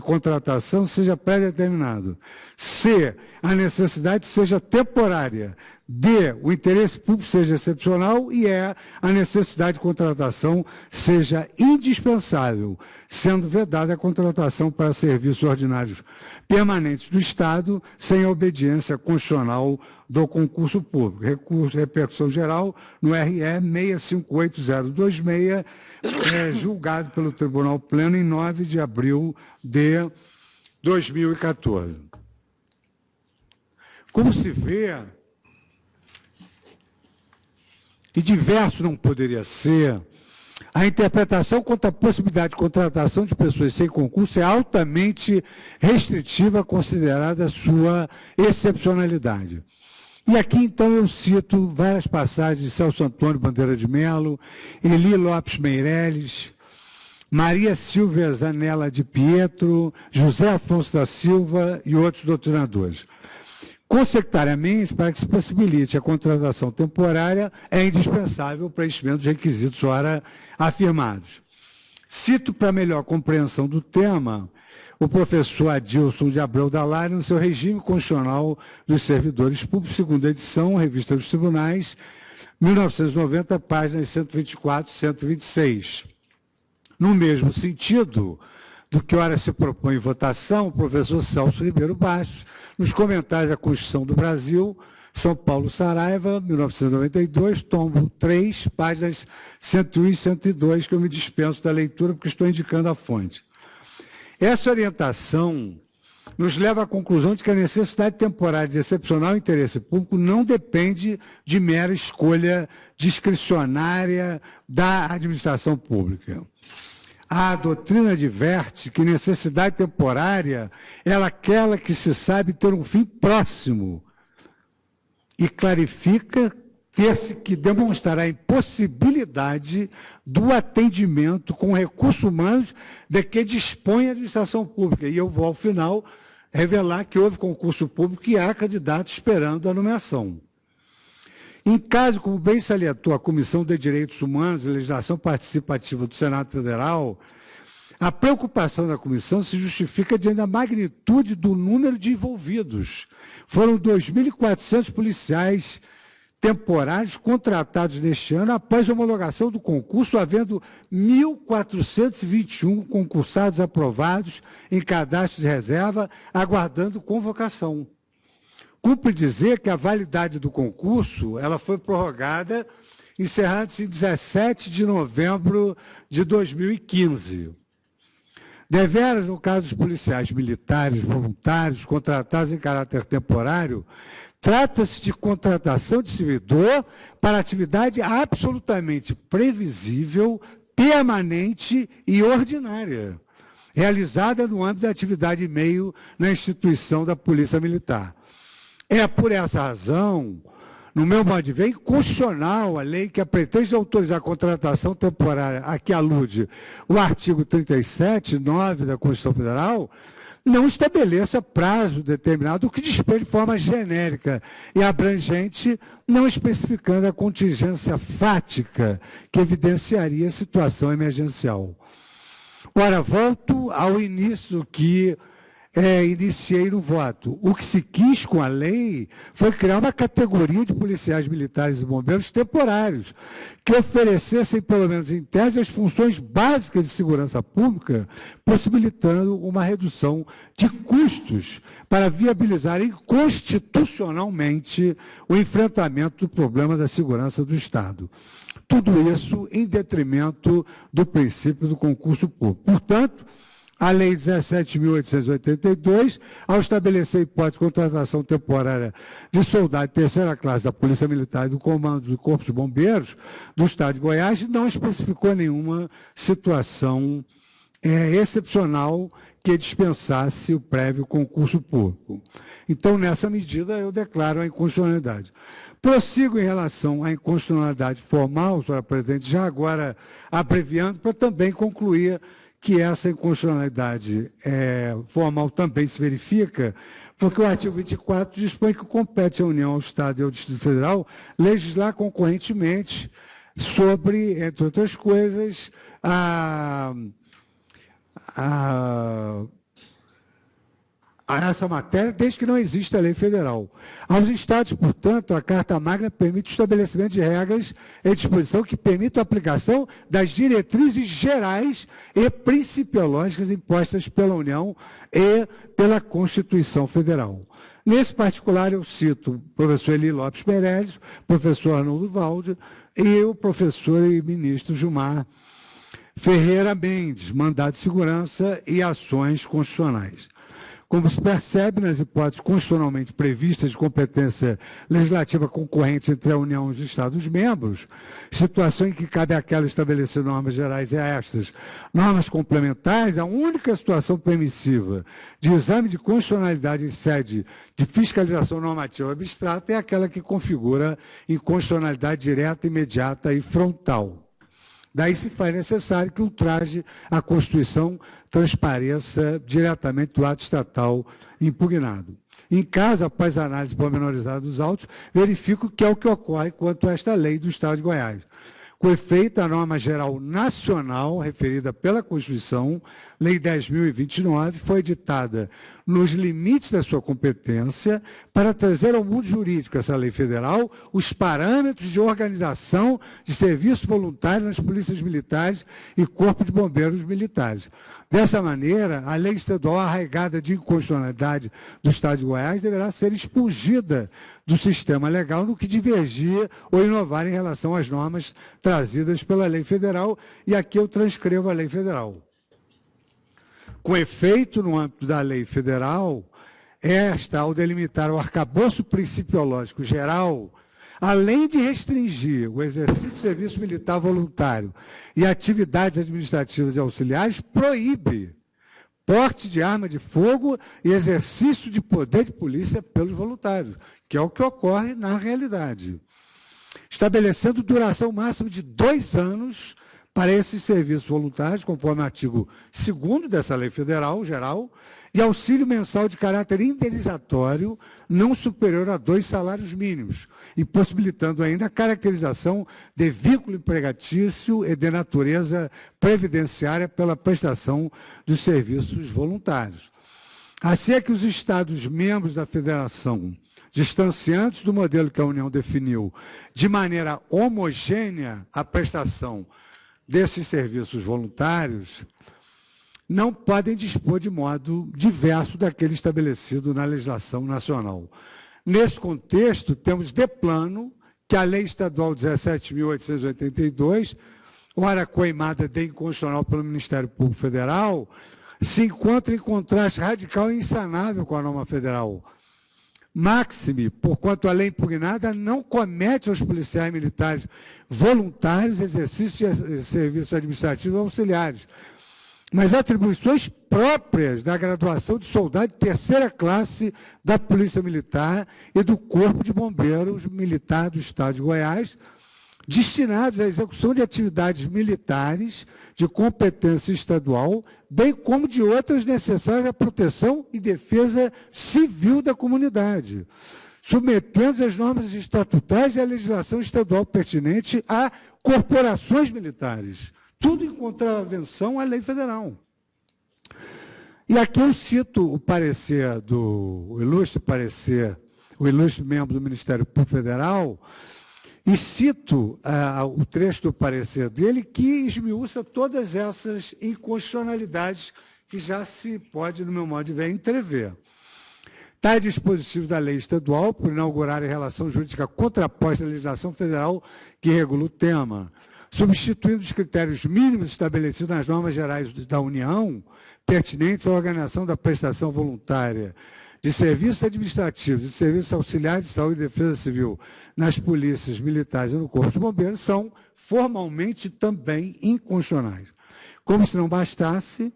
contratação seja pré-determinado. C. A necessidade seja temporária. D. O interesse público seja excepcional. E E. A necessidade de contratação seja indispensável, sendo vedada a contratação para serviços ordinários permanentes do Estado, sem a obediência constitucional do concurso público. Recurso, repercussão geral no RE 658026, julgado pelo Tribunal Pleno em 9 de abril de 2014. Como se vê, e diverso não poderia ser, a interpretação quanto à possibilidade de contratação de pessoas sem concurso é altamente restritiva, considerada a sua excepcionalidade. E aqui, então, eu cito várias passagens de Celso Antônio Bandeira de Mello, Eli Lopes Meireles, Maria Silvia Zanella de Pietro, José Afonso da Silva e outros doutrinadores. Consequentariamente, para que se possibilite a contratação temporária, é indispensável o preenchimento dos requisitos ora afirmados. Cito para melhor compreensão do tema o professor Adilson de Abreu Dalari no seu Regime Constitucional dos Servidores Públicos, segunda edição, Revista dos Tribunais, 1990, páginas 124 e 126. No mesmo sentido do que ora se propõe em votação, o professor Celso Ribeiro Bastos, nos comentários da Constituição do Brasil, São Paulo Saraiva, 1992, tombo 3, páginas 101 e 102, que eu me dispenso da leitura porque estou indicando a fonte. Essa orientação nos leva à conclusão de que a necessidade temporária de excepcional interesse público não depende de mera escolha discricionária da administração pública. A doutrina adverte que necessidade temporária é aquela que se sabe ter um fim próximo e clarifica ter-se que demonstrar a impossibilidade do atendimento com recursos humanos de que dispõe a administração pública. E eu vou, ao final, revelar que houve concurso público e há candidato esperando a nomeação. Em caso, como bem salientou a Comissão de Direitos Humanos e Legislação Participativa do Senado Federal, a preocupação da comissão se justifica diante da magnitude do número de envolvidos. Foram 2.400 policiais temporários contratados neste ano após a homologação do concurso, havendo 1.421 concursados aprovados em cadastro de reserva, aguardando convocação. Cumpre dizer que a validade do concurso ela foi prorrogada, encerrando-se em 17 de novembro de 2015. Deveras, no caso dos policiais militares voluntários contratados em caráter temporário, trata-se de contratação de servidor para atividade absolutamente previsível, permanente e ordinária, realizada no âmbito da atividade e meio na instituição da Polícia Militar. É por essa razão, no meu modo de ver, inconstitucional a lei que pretende autorizar a contratação temporária a que alude o artigo 37, 9 da Constituição Federal, não estabeleça prazo determinado, o que dispõe de forma genérica e abrangente, não especificando a contingência fática que evidenciaria a situação emergencial. Ora, volto ao início que iniciei no voto. O que se quis com a lei foi criar uma categoria de policiais militares e bombeiros temporários, que oferecessem, pelo menos em tese, as funções básicas de segurança pública, possibilitando uma redução de custos para viabilizarem constitucionalmente o enfrentamento do problema da segurança do Estado. Tudo isso em detrimento do princípio do concurso público. Portanto, a Lei 17.882, ao estabelecer a hipótese de contratação temporária de soldado de terceira classe da Polícia Militar e do Comando do Corpo de Bombeiros do Estado de Goiás, não especificou nenhuma situação excepcional que dispensasse o prévio concurso público. Então, nessa medida, eu declaro a inconstitucionalidade. Prossigo em relação à inconstitucionalidade formal, senhora presidente, já agora abreviando, para também concluir que essa inconstitucionalidade formal também se verifica, porque o artigo 24 dispõe que compete à União, ao Estado e ao Distrito Federal legislar concorrentemente sobre, entre outras coisas, a essa matéria, desde que não exista lei federal. Aos Estados, portanto, a Carta Magna permite o estabelecimento de regras e disposição que permitam a aplicação das diretrizes gerais e principiológicas impostas pela União e pela Constituição Federal. Nesse particular, eu cito o professor Eli Lopes Meirelles, professor Arnoldo Valde e o professor e ministro Gilmar Ferreira Mendes, mandado de segurança e ações constitucionais. Como se percebe nas hipóteses constitucionalmente previstas de competência legislativa concorrente entre a União e os Estados-membros, situação em que cabe àquela estabelecer normas gerais e a estas normas complementares, a única situação permissiva de exame de constitucionalidade em sede de fiscalização normativa abstrata é aquela que configura inconstitucionalidade direta, imediata e frontal. Daí se faz necessário que ultraje a Constituição transpareça diretamente do ato estatal impugnado. Em caso, após a análise pormenorizada dos autos, verifico que é o que ocorre quanto a esta lei do Estado de Goiás. Com efeito, a norma geral nacional, referida pela Constituição, Lei 10.029, foi editada nos limites da sua competência, para trazer ao mundo jurídico essa lei federal os parâmetros de organização de serviço voluntário nas polícias militares e Corpo de Bombeiros militares. Dessa maneira, a lei estadual arraigada de inconstitucionalidade do Estado de Goiás deverá ser expungida do sistema legal no que divergir ou inovar em relação às normas trazidas pela lei federal, e aqui eu transcrevo a lei federal. Com efeito, no âmbito da lei federal, esta, ao delimitar o arcabouço principiológico geral, além de restringir o exercício do serviço militar voluntário e atividades administrativas e auxiliares, proíbe porte de arma de fogo e exercício de poder de polícia pelos voluntários, que é o que ocorre na realidade. Estabelecendo duração máxima de 2 anos para esses serviços voluntários, conforme o artigo 2º dessa lei federal geral, e auxílio mensal de caráter indenizatório não superior a 2 salários mínimos, e possibilitando ainda a caracterização de vínculo empregatício e de natureza previdenciária pela prestação dos serviços voluntários. Assim é que os Estados membros da Federação, distanciantes do modelo que a União definiu, de maneira homogênea a prestação desses serviços voluntários, não podem dispor de modo diverso daquele estabelecido na legislação nacional. Nesse contexto, temos de plano que a Lei Estadual 17.882, ora coimada de inconstitucional pelo Ministério Público Federal, se encontra em contraste radical e insanável com a norma federal. Máxime, porquanto a lei impugnada não comete aos policiais militares voluntários exercício de serviços administrativos auxiliares, mas atribuições próprias da graduação de soldado de 3ª classe da Polícia Militar e do Corpo de Bombeiros Militar do Estado de Goiás, destinados à execução de atividades militares de competência estadual, bem como de outras necessárias à proteção e defesa civil da comunidade, submetendo as normas estatutárias e a legislação estadual pertinente a corporações militares, tudo em contravenção à lei federal. E aqui eu cito o parecer o ilustre membro do Ministério Público Federal, e cito o trecho do parecer dele que esmiuça todas essas inconstitucionalidades que já se pode, no meu modo de ver, entrever. Tais dispositivos da lei estadual, por inaugurar a relação jurídica contraposta à legislação federal que regula o tema, substituindo os critérios mínimos estabelecidos nas normas gerais da União, pertinentes à organização da prestação voluntária de serviços administrativos e serviços auxiliares de saúde e defesa civil nas polícias militares e no Corpo de Bombeiros, são formalmente também inconstitucionais. Como se não bastasse,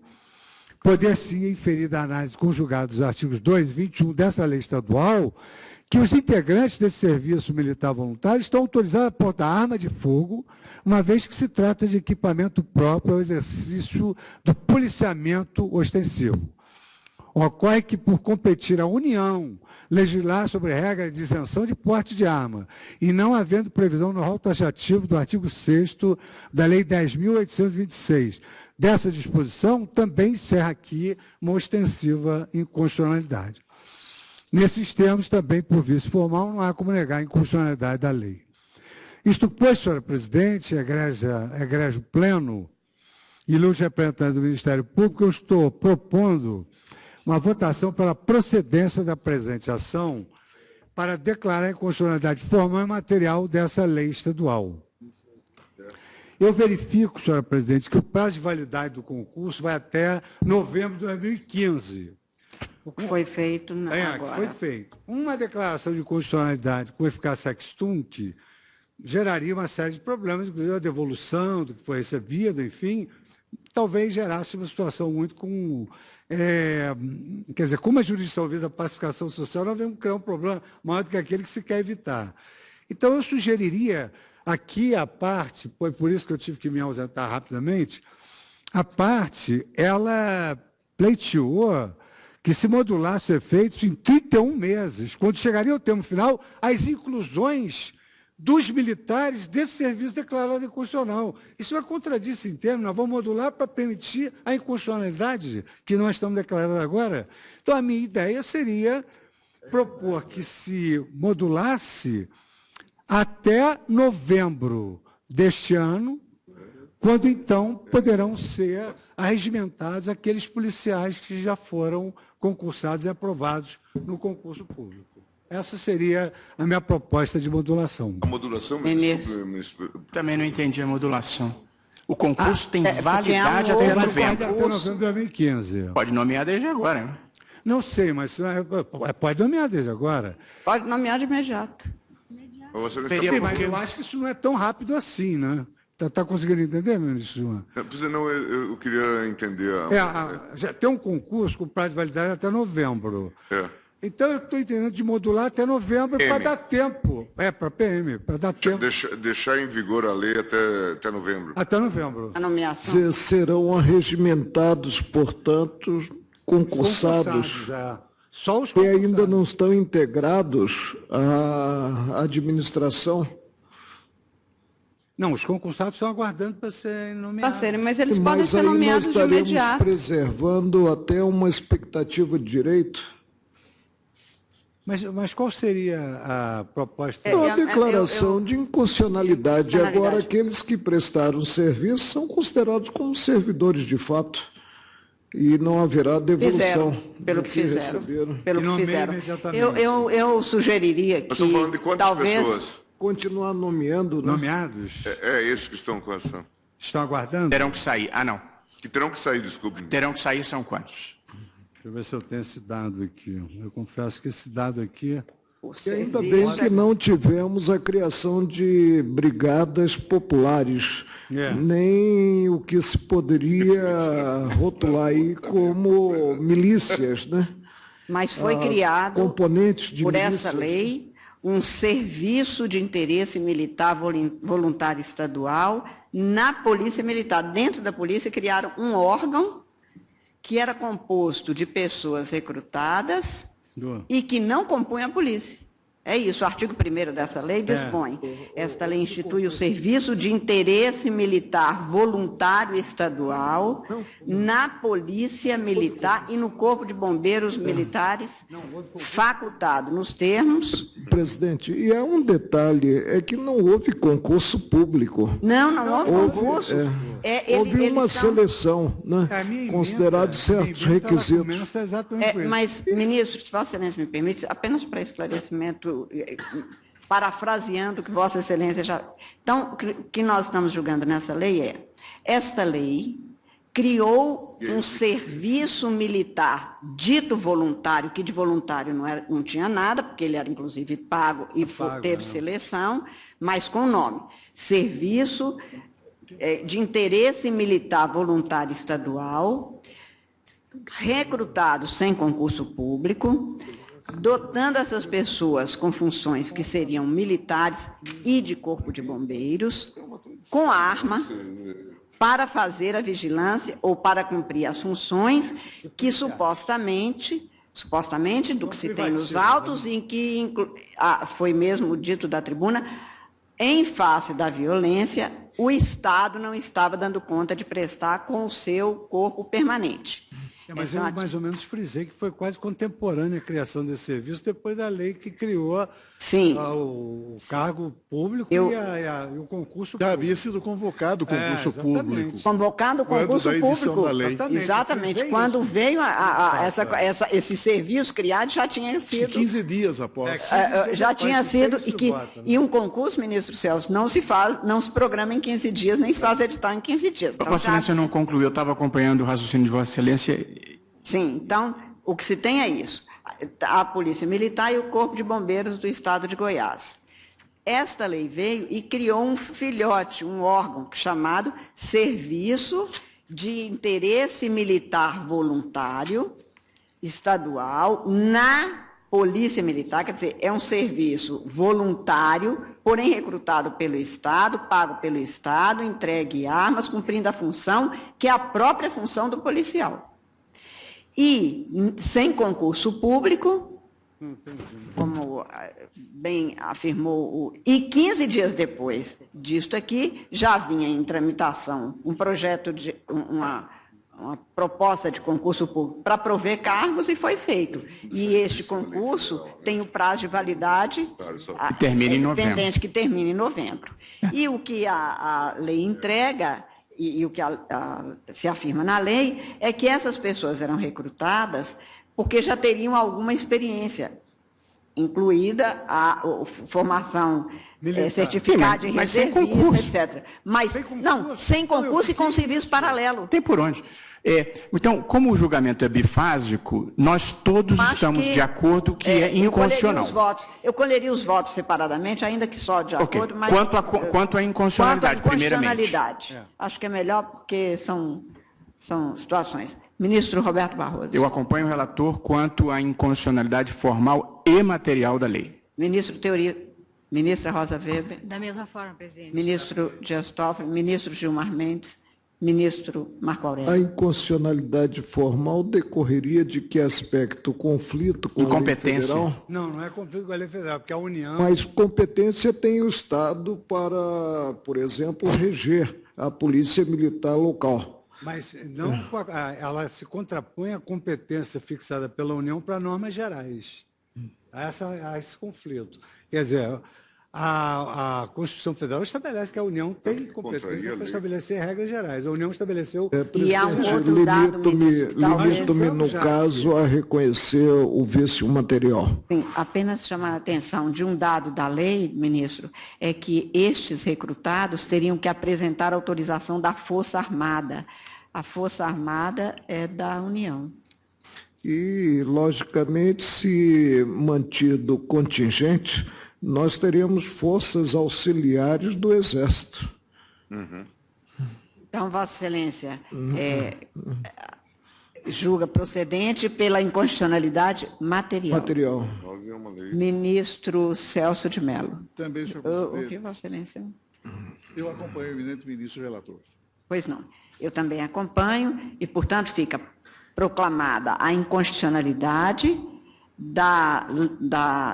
poder-se inferir da análise conjugada dos artigos 2 e 21 dessa lei estadual que os integrantes desse serviço militar voluntário estão autorizados a portar arma de fogo, uma vez que se trata de equipamento próprio ao exercício do policiamento ostensivo. Ocorre que, por competir à União legislar sobre regra de isenção de porte de arma e não havendo previsão no rol taxativo do artigo 6º da Lei 10.826, dessa disposição, também encerra aqui uma ostensiva inconstitucionalidade. Nesses termos, também, por vício formal, não há como negar a inconstitucionalidade da lei. Isto, pois, senhora presidente, egrégio pleno, ilustre representante do Ministério Público, eu estou propondo uma votação pela procedência da presente ação para declarar a inconstitucionalidade formal e material dessa lei estadual. Eu verifico, senhora presidente, que o prazo de validade do concurso vai até novembro de 2015. O que foi feito agora. Foi feito. Uma declaração de constitucionalidade com eficácia ex tunc geraria uma série de problemas, inclusive a devolução do que foi recebido, enfim, talvez gerasse uma situação muito com... quer dizer, como a jurisdição visa a pacificação social, nós vamos criar um problema maior do que aquele que se quer evitar. Então, eu sugeriria aqui a parte, foi por isso que eu tive que me ausentar rapidamente, a parte, ela pleiteou que se modulasse efeitos em 31 meses, quando chegaria ao termo final, as inclusões dos militares desse serviço declarado inconstitucional. Isso é contradição em termos, nós vamos modular para permitir a inconstitucionalidade que nós estamos declarando agora. Então, a minha ideia seria propor que se modulasse até novembro deste ano, quando, então, poderão ser arregimentados aqueles policiais que já foram concursados e aprovados no concurso público. Essa seria a minha proposta de modulação. A modulação, ministro? Também não entendi a modulação. O concurso tem validade até novembro. Até novembro de 2015. Pode nomear desde agora, né? Não sei, mas pode nomear desde agora. Pode nomear de imediato. Sim, mas eu acho que isso não é tão rápido assim, né? Está conseguindo entender, ministro Gilmar? Não, eu queria entender... Já tem um concurso com prazo de validade até novembro. Então, eu estou entendendo de modular até novembro para dar tempo. Para PM, para dar tempo. Deixar em vigor a lei até novembro. Até novembro. A nomeação. Serão arregimentados, portanto, concursados. Só os que ainda não estão integrados à administração. Não, os concursados estão aguardando para serem nomeados. Mas eles podem ser nomeados de imediato. Nós estaremos preservando até uma expectativa de direito. Mas qual seria a proposta? A declaração de inconstitucionalidade. Agora, aqueles que prestaram serviço são considerados como servidores de fato. E não haverá devolução. Pelo que fizeram. Pelo que fizeram. Eu sugeriria que... Nós estamos falando de quantas pessoas? Continuar nomeando, né? Nomeados? Esses que estão com ação. Estão aguardando? Terão que sair. Não. Que terão que sair, desculpe. Terão que sair são quantos? Deixa eu ver se eu tenho esse dado aqui. Eu confesso que esse dado aqui... E ainda bem que não tivemos a criação de brigadas populares, nem o que se poderia rotular aí como milícias, né? Mas foi criado, componentes de por milícias. essa lei, um serviço de interesse militar voluntário estadual na Polícia Militar. Dentro da polícia criaram um órgão que era composto de pessoas recrutadas e que não compunham a polícia. É isso, o artigo 1º dessa lei dispõe. Esta lei institui o Serviço de Interesse Militar Voluntário Estadual na Polícia Militar e no Corpo de Bombeiros Militares, facultado nos termos... Presidente, e há um detalhe, é que não houve concurso público. Não houve concurso. Houve uma seleção, né? Considerados certos requisitos. Mas, ministro, se Vossa Excelência me permite, apenas para esclarecimento, parafraseando o que Vossa Excelência já... Então, o que nós estamos julgando nessa lei esta lei criou um serviço militar dito voluntário, que de voluntário não tinha nada, porque ele era, inclusive, pago e teve seleção, mas com o nome. Serviço de Interesse Militar Voluntário Estadual, recrutado sem concurso público, dotando essas pessoas com funções que seriam militares e de corpo de bombeiros, com arma, para fazer a vigilância ou para cumprir as funções que supostamente do que se tem nos autos, em que foi mesmo dito da tribuna, em face da violência, o Estado não estava dando conta de prestar com o seu corpo permanente. Mas eu mais ou menos frisei que foi quase contemporânea a criação desse serviço, depois da lei que criou o cargo público e o concurso público. Já havia sido convocado o concurso público. Convocado o concurso público. Da lei. Exatamente. Quando veio esse serviço criado, já tinha sido... 15 dias após. Já tinha sido... E um concurso, ministro Celso, não se programa em 15 dias, nem se faz edital em 15 dias. Então, Vossa Excelência não concluiu, eu estava acompanhando o raciocínio de Vossa Excelência. Sim, então, o que se tem é isso. A Polícia Militar e o Corpo de Bombeiros do Estado de Goiás. Esta lei veio e criou um filhote, um órgão chamado Serviço de Interesse Militar Voluntário Estadual na Polícia Militar, quer dizer, é um serviço voluntário, porém recrutado pelo Estado, pago pelo Estado, entregue armas, cumprindo a função que é a própria função do policial. E sem concurso público, como bem afirmou, e 15 dias depois disto aqui, já vinha em tramitação um projeto de uma proposta de concurso público para prover cargos, e foi feito. E este concurso tem o prazo de validade pendente, que termina em novembro. E o que a lei entrega, e o que se afirma na lei, é que essas pessoas eram recrutadas porque já teriam alguma experiência, incluída a formação certificada de reservista, etc. Mas, sem concurso e com serviço paralelo. Tem por onde. Então, como o julgamento é bifásico, nós todos estamos de acordo que é inconstitucional. Eu colheria os votos separadamente, ainda que só de acordo, mas... Quanto à inconstitucionalidade, primeiramente. Acho que é melhor, porque são situações. Ministro Roberto Barroso. Eu acompanho o relator quanto à inconstitucionalidade formal e material da lei. Ministra Rosa Weber. Da mesma forma, presidente. Ministro Dias Toffoli, ministro Gilmar Mendes, ministro Marco Aurélio. A inconstitucionalidade formal decorreria de que aspecto? Conflito com a lei federal? Não é conflito com a lei federal, porque a União... Mas competência tem o Estado para, por exemplo, reger a polícia militar local. Mas não, ela se contrapõe à competência fixada pela União para normas gerais. A esse conflito. Quer dizer, a Constituição Federal estabelece que a União tem competência para estabelecer regras gerais. A União estabeleceu... E há um outro dado, limito-me, no caso, a reconhecer o vício material. Sim, apenas chamar a atenção de um dado da lei, ministro, é que estes recrutados teriam que apresentar autorização da Força Armada. A Força Armada é da União. E, logicamente, se mantido o contingente, nós teríamos forças auxiliares do Exército. Então, Vossa Excelência julga procedente pela inconstitucionalidade material. Ministro Celso de Mello. Também, senhor presidente. O que, Vossa Excelência? Eu acompanho o eminente ministro relator. Pois não. Eu também acompanho e, portanto, fica proclamada a inconstitucionalidade da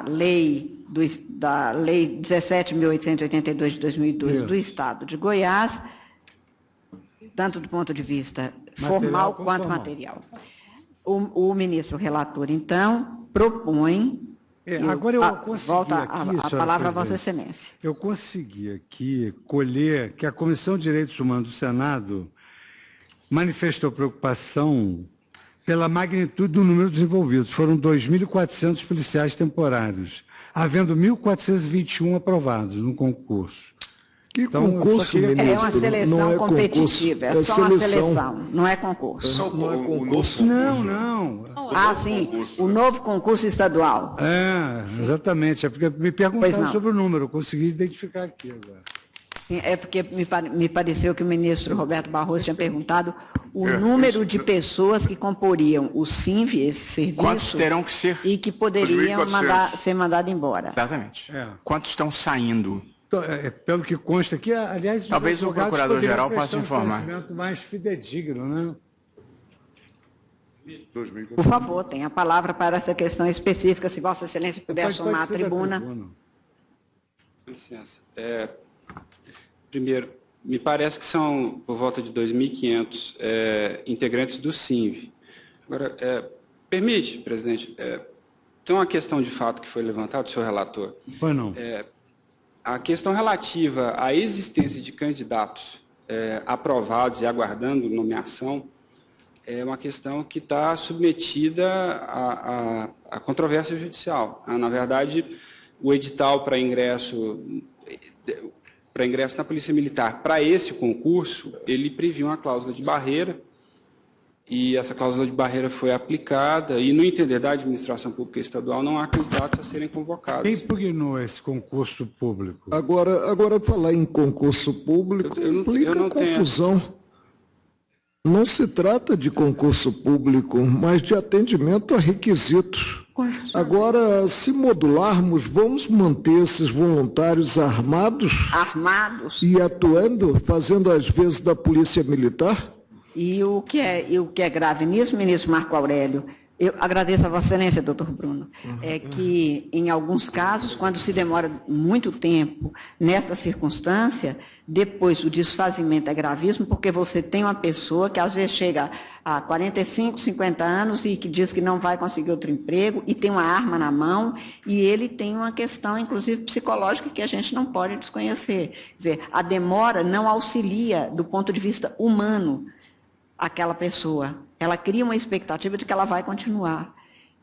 lei 17.882 de 2002 do Estado de Goiás, tanto do ponto de vista formal quanto material. O ministro relator, então, propõe... Agora eu consegui volta aqui, a palavra a Vossa Excelência. Eu consegui aqui colher que a Comissão de Direitos Humanos do Senado manifestou preocupação pela magnitude do número dos envolvidos. Foram 2.400 policiais temporários, havendo 1.421 aprovados no concurso. Que concurso, ministro? É uma seleção competitiva, é só uma seleção, não é concurso. Não é concurso. Não. Sim, o novo concurso estadual. Exatamente. É porque me perguntaram sobre o número, eu consegui identificar aqui agora. É porque me pareceu que o ministro Roberto Barroso tinha perguntado o número de pessoas que comporiam o SINV, esse serviço, quantos terão que ser, e que poderiam ser mandados embora. Exatamente. Quantos estão saindo? Então, pelo que consta aqui, aliás... Talvez o procurador-geral possa informar. Mais fidedigno, né? Por favor, tenha a palavra para essa questão específica, se Vossa Excelência puder assumir a tribuna. Com licença. Primeiro, me parece que são por volta de 2.500 integrantes do SINV. Agora, permite, presidente, tem uma questão de fato que foi levantada, senhor relator. Pois não. A questão relativa à existência de candidatos aprovados e aguardando nomeação é uma questão que está submetida à controvérsia judicial. Na verdade, o edital para ingresso na Polícia Militar, para esse concurso, ele previa uma cláusula de barreira, e essa cláusula de barreira foi aplicada, e no entender da administração pública estadual, não há candidatos a serem convocados. Quem impugnou esse concurso público? Agora falar em concurso público implica confusão. Não se trata de concurso público, mas de atendimento a requisitos. Agora, se modularmos, vamos manter esses voluntários armados e atuando, fazendo as vezes da Polícia Militar? E o que é grave nisso, ministro Marco Aurélio, Eu agradeço a Vossa Excelência, doutor Bruno. É que, em alguns casos, quando se demora muito tempo nessa circunstância, depois o desfazimento é gravíssimo, porque você tem uma pessoa que às vezes chega a 45, 50 anos e que diz que não vai conseguir outro emprego e tem uma arma na mão e ele tem uma questão, inclusive, psicológica que a gente não pode desconhecer. Quer dizer, a demora não auxilia do ponto de vista humano aquela pessoa. Ela cria uma expectativa de que ela vai continuar.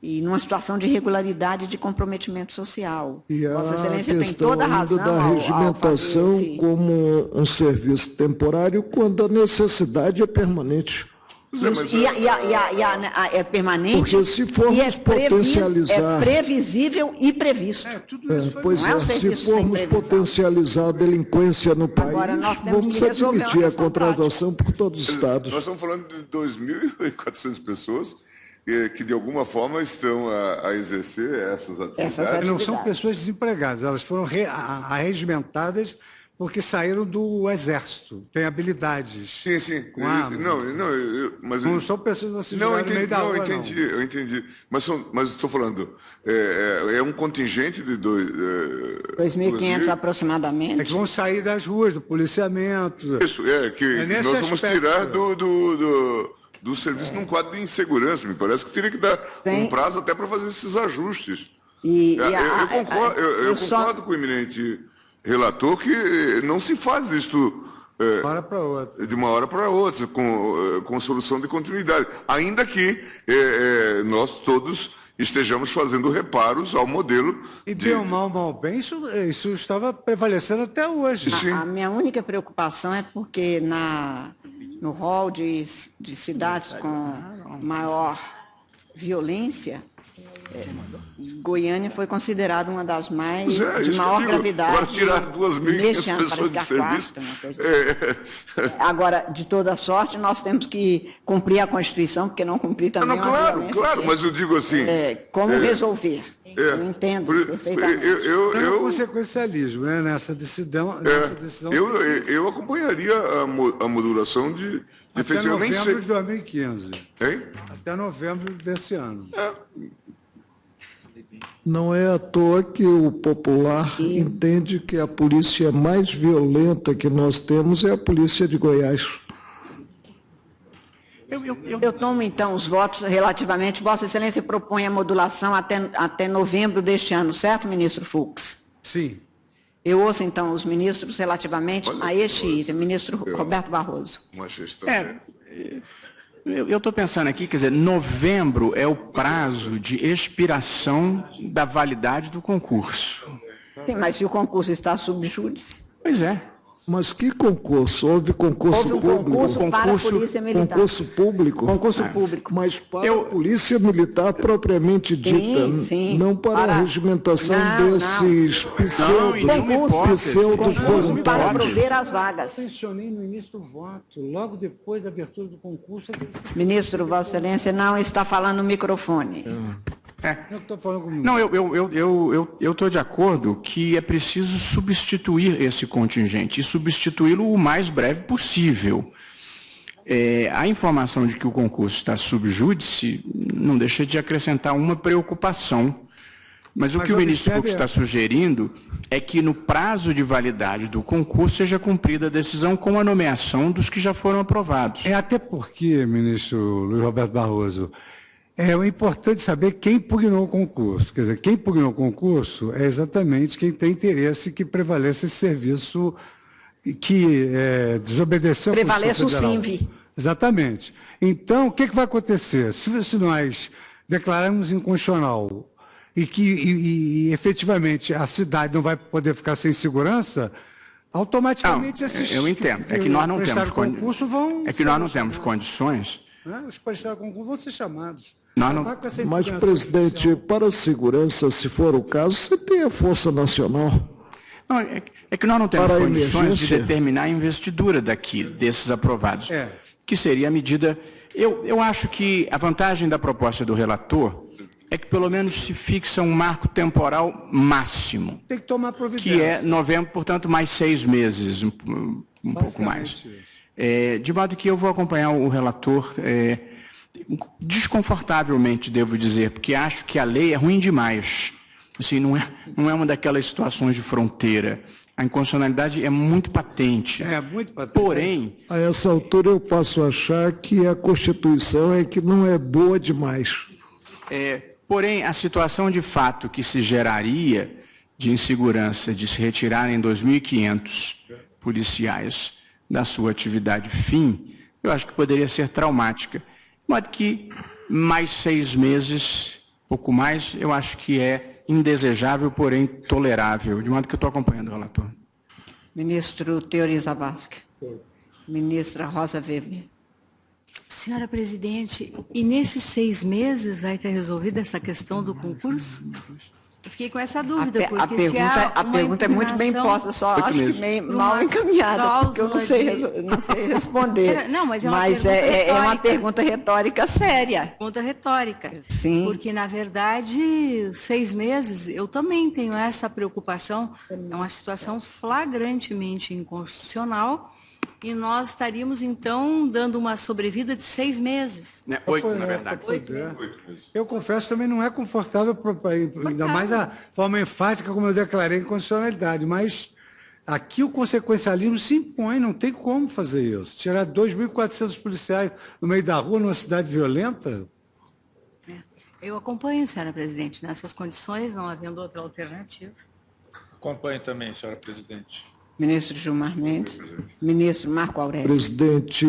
E numa situação de irregularidade e de comprometimento social. E Vossa a Excelência tem questão toda a ainda razão da regimentação como um serviço temporário, quando a necessidade é permanente. É permanente. Porque se formos potencializar... É previsível e previsto. Pois é, se formos potencializar a delinquência no país, agora, nós temos vamos que resolver admitir uma a contratação por todos os estados. Nós estamos falando de 2.400 pessoas que, de alguma forma, estão a exercer essas atividades. Não são pessoas desempregadas, elas foram arregimentadas porque saíram do Exército, têm habilidades. Sim, sim. Com armas, Mas não são pessoas que não, no meio da rua, eu entendi. Mas estou falando, é um contingente de 2.500 aproximadamente. É que vão sair das ruas, do policiamento. Isso, nós vamos tirar do serviço num quadro de insegurança. Me parece que teria que dar um prazo até para fazer esses ajustes. Eu concordo com o eminente relator que não se faz isto de uma hora para outra, com solução de continuidade, ainda que nós todos estejamos fazendo reparos ao modelo. E bem ou mal bem, isso estava prevalecendo até hoje. A minha única preocupação é porque no rol de cidades com maior violência, Goiânia foi considerada uma das mais de maior gravidade. Agora tirar 2.500 pessoas de serviço. Agora, de toda sorte, nós temos que cumprir a Constituição, porque não cumprir também é uma violência. Claro, mas eu digo assim... Como resolver? Eu entendo perfeitamente. Eu consequencialismo, né, nessa decisão. Eu acompanharia a modulação de até novembro de 2015. Hein? Até novembro desse ano. Não é à toa que o popular entende que a polícia mais violenta que nós temos é a polícia de Goiás. Eu tomo, então, os votos relativamente. Vossa Excelência propõe a modulação até novembro deste ano, certo, ministro Fux? Sim. Eu ouço, então, os ministros relativamente a este item. Ministro Roberto Barroso. Eu estou pensando aqui, quer dizer, novembro é o prazo de expiração da validade do concurso. Sim, mas se o concurso está sub júdice... Pois é. Mas que concurso? Houve concurso público? Concurso para a Polícia Militar. Concurso público? Concurso público. Mas para a Polícia Militar propriamente dita, sim. não para a regimentação desses pseudo-voluntários. Para prover as vagas. Eu mencionei no início do voto, logo depois da abertura do concurso. Ministro, Vossa Excelência não está falando no microfone. Não, eu estou de acordo que é preciso substituir esse contingente e substituí-lo o mais breve possível. A informação de que o concurso está sub júdice não deixa de acrescentar uma preocupação. Mas o que o ministro Fux está sugerindo é que no prazo de validade do concurso seja cumprida a decisão com a nomeação dos que já foram aprovados. Até porque, ministro Luiz Roberto Barroso, é importante saber quem impugnou o concurso. Quer dizer, quem impugnou o concurso é exatamente quem tem interesse que prevaleça esse serviço que desobedeceu a Constituição Federal. Prevaleça o SINV. Exatamente. Então, o que vai acontecer? Se nós declararmos inconstitucional e que efetivamente a cidade não vai poder ficar sem segurança, automaticamente esses eu entendo. É que nós não temos concurso vão é que nós não temos condições. Os prestados concurso vão ser chamados. Mas, presidente, para a segurança, se for o caso, você tem a Força Nacional. Não, é que nós não temos condições de determinar a investidura desses aprovados, que seria a medida... Eu acho que a vantagem da proposta do relator é que pelo menos se fixa um marco temporal máximo. Tem que tomar providência. Que é novembro, portanto, mais 6 meses, um pouco mais. De modo que eu vou acompanhar o relator desconfortavelmente, devo dizer, porque acho que a lei é ruim demais. Assim, não é uma daquelas situações de fronteira. A inconstitucionalidade é muito patente. É, muito patente. Porém... A essa altura eu posso achar que a Constituição é que não é boa demais. Porém, a situação de fato que se geraria de insegurança de se retirarem 2.500 policiais da sua atividade fim, eu acho que poderia ser traumática. De modo que mais 6 meses, pouco mais, eu acho que é indesejável, porém tolerável, de modo que eu estou acompanhando o relator. Ministro Teori Zavascki. Ministra Rosa Weber. Senhora presidente, e nesses 6 meses vai ter resolvido essa questão do concurso? Eu fiquei com essa dúvida, porque a pergunta é muito bem posta, só acho que meio mal encaminhada, porque eu não sei responder. Não, mas é uma pergunta retórica séria. Pergunta retórica. Sim. Porque, na verdade, 6 meses, eu também tenho essa preocupação, é uma situação flagrantemente inconstitucional, e nós estaríamos, então, dando uma sobrevida de 6 meses. 8, na verdade. 8 meses. Eu confesso, também não é confortável, ainda mais a forma enfática como eu declarei inconstitucionalidade, mas aqui o consequencialismo se impõe, não tem como fazer isso. Tirar 2.400 policiais no meio da rua, numa cidade violenta? Eu acompanho, senhora presidente, nessas condições, não havendo outra alternativa. Acompanho também, senhora presidente. Ministro Gilmar Mendes. Ministro Marco Aurélio. Presidente,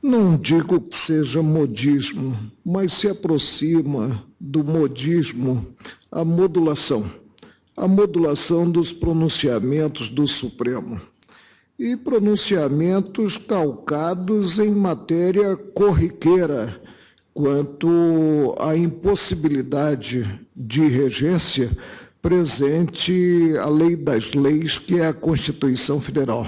não digo que seja modismo, mas se aproxima do modismo a modulação dos pronunciamentos do Supremo. E pronunciamentos calcados em matéria corriqueira quanto à impossibilidade de regência presente a lei das leis, que é a Constituição Federal.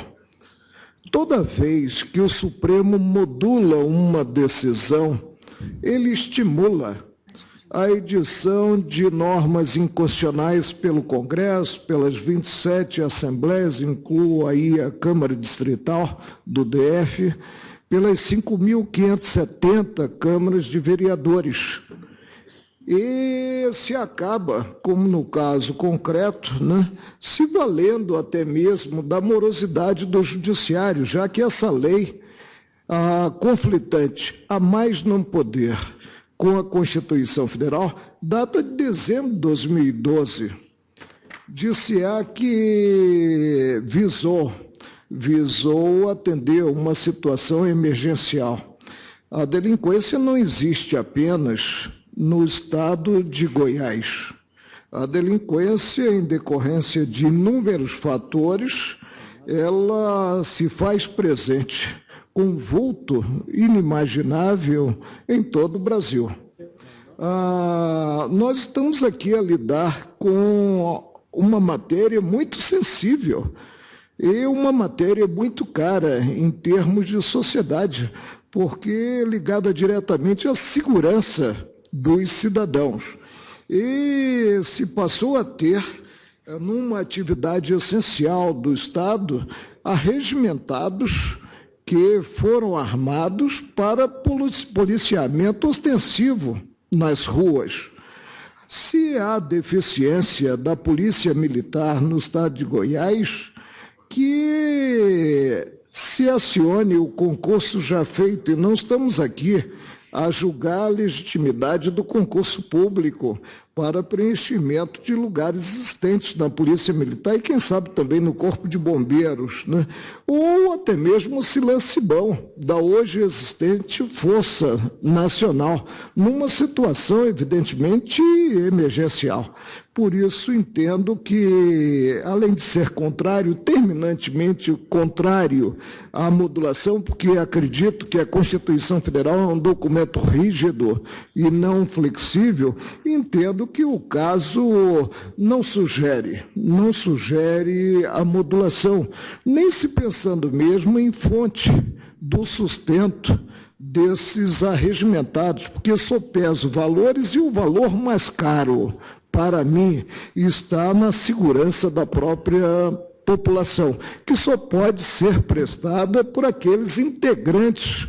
Toda vez que o Supremo modula uma decisão, ele estimula a edição de normas inconstitucionais pelo Congresso, pelas 27 assembleias, incluo aí a Câmara Distrital do DF, pelas 5.570 câmaras de vereadores. E se acaba, como no caso concreto, se valendo até mesmo da morosidade do judiciário, já que essa lei conflitante, a mais não poder, com a Constituição Federal, data de dezembro de 2012. Disse-á que visou atender uma situação emergencial. A delinquência não existe apenas no estado de Goiás. A delinquência, em decorrência de inúmeros fatores, ela se faz presente com vulto inimaginável em todo o Brasil. Nós estamos aqui a lidar com uma matéria muito sensível e uma matéria muito cara em termos de sociedade, porque ligada diretamente à segurança dos cidadãos. E se passou a ter, numa atividade essencial do Estado, arregimentados que foram armados para policiamento ostensivo nas ruas. Se há deficiência da Polícia Militar no Estado de Goiás, que se acione o concurso já feito, e não estamos aqui a julgar a legitimidade do concurso público para preenchimento de lugares existentes na Polícia Militar e, quem sabe, também no Corpo de Bombeiros, ou até mesmo se lance mão da hoje existente Força Nacional, numa situação, evidentemente, emergencial. Por isso, entendo que, além de ser contrário, terminantemente contrário à modulação, porque acredito que a Constituição Federal é um documento rígido e não flexível, entendo que o caso não sugere a modulação, nem se pensando mesmo em fonte do sustento desses arregimentados, porque sopeso valores e o valor mais caro, para mim, está na segurança da própria população, que só pode ser prestada por aqueles integrantes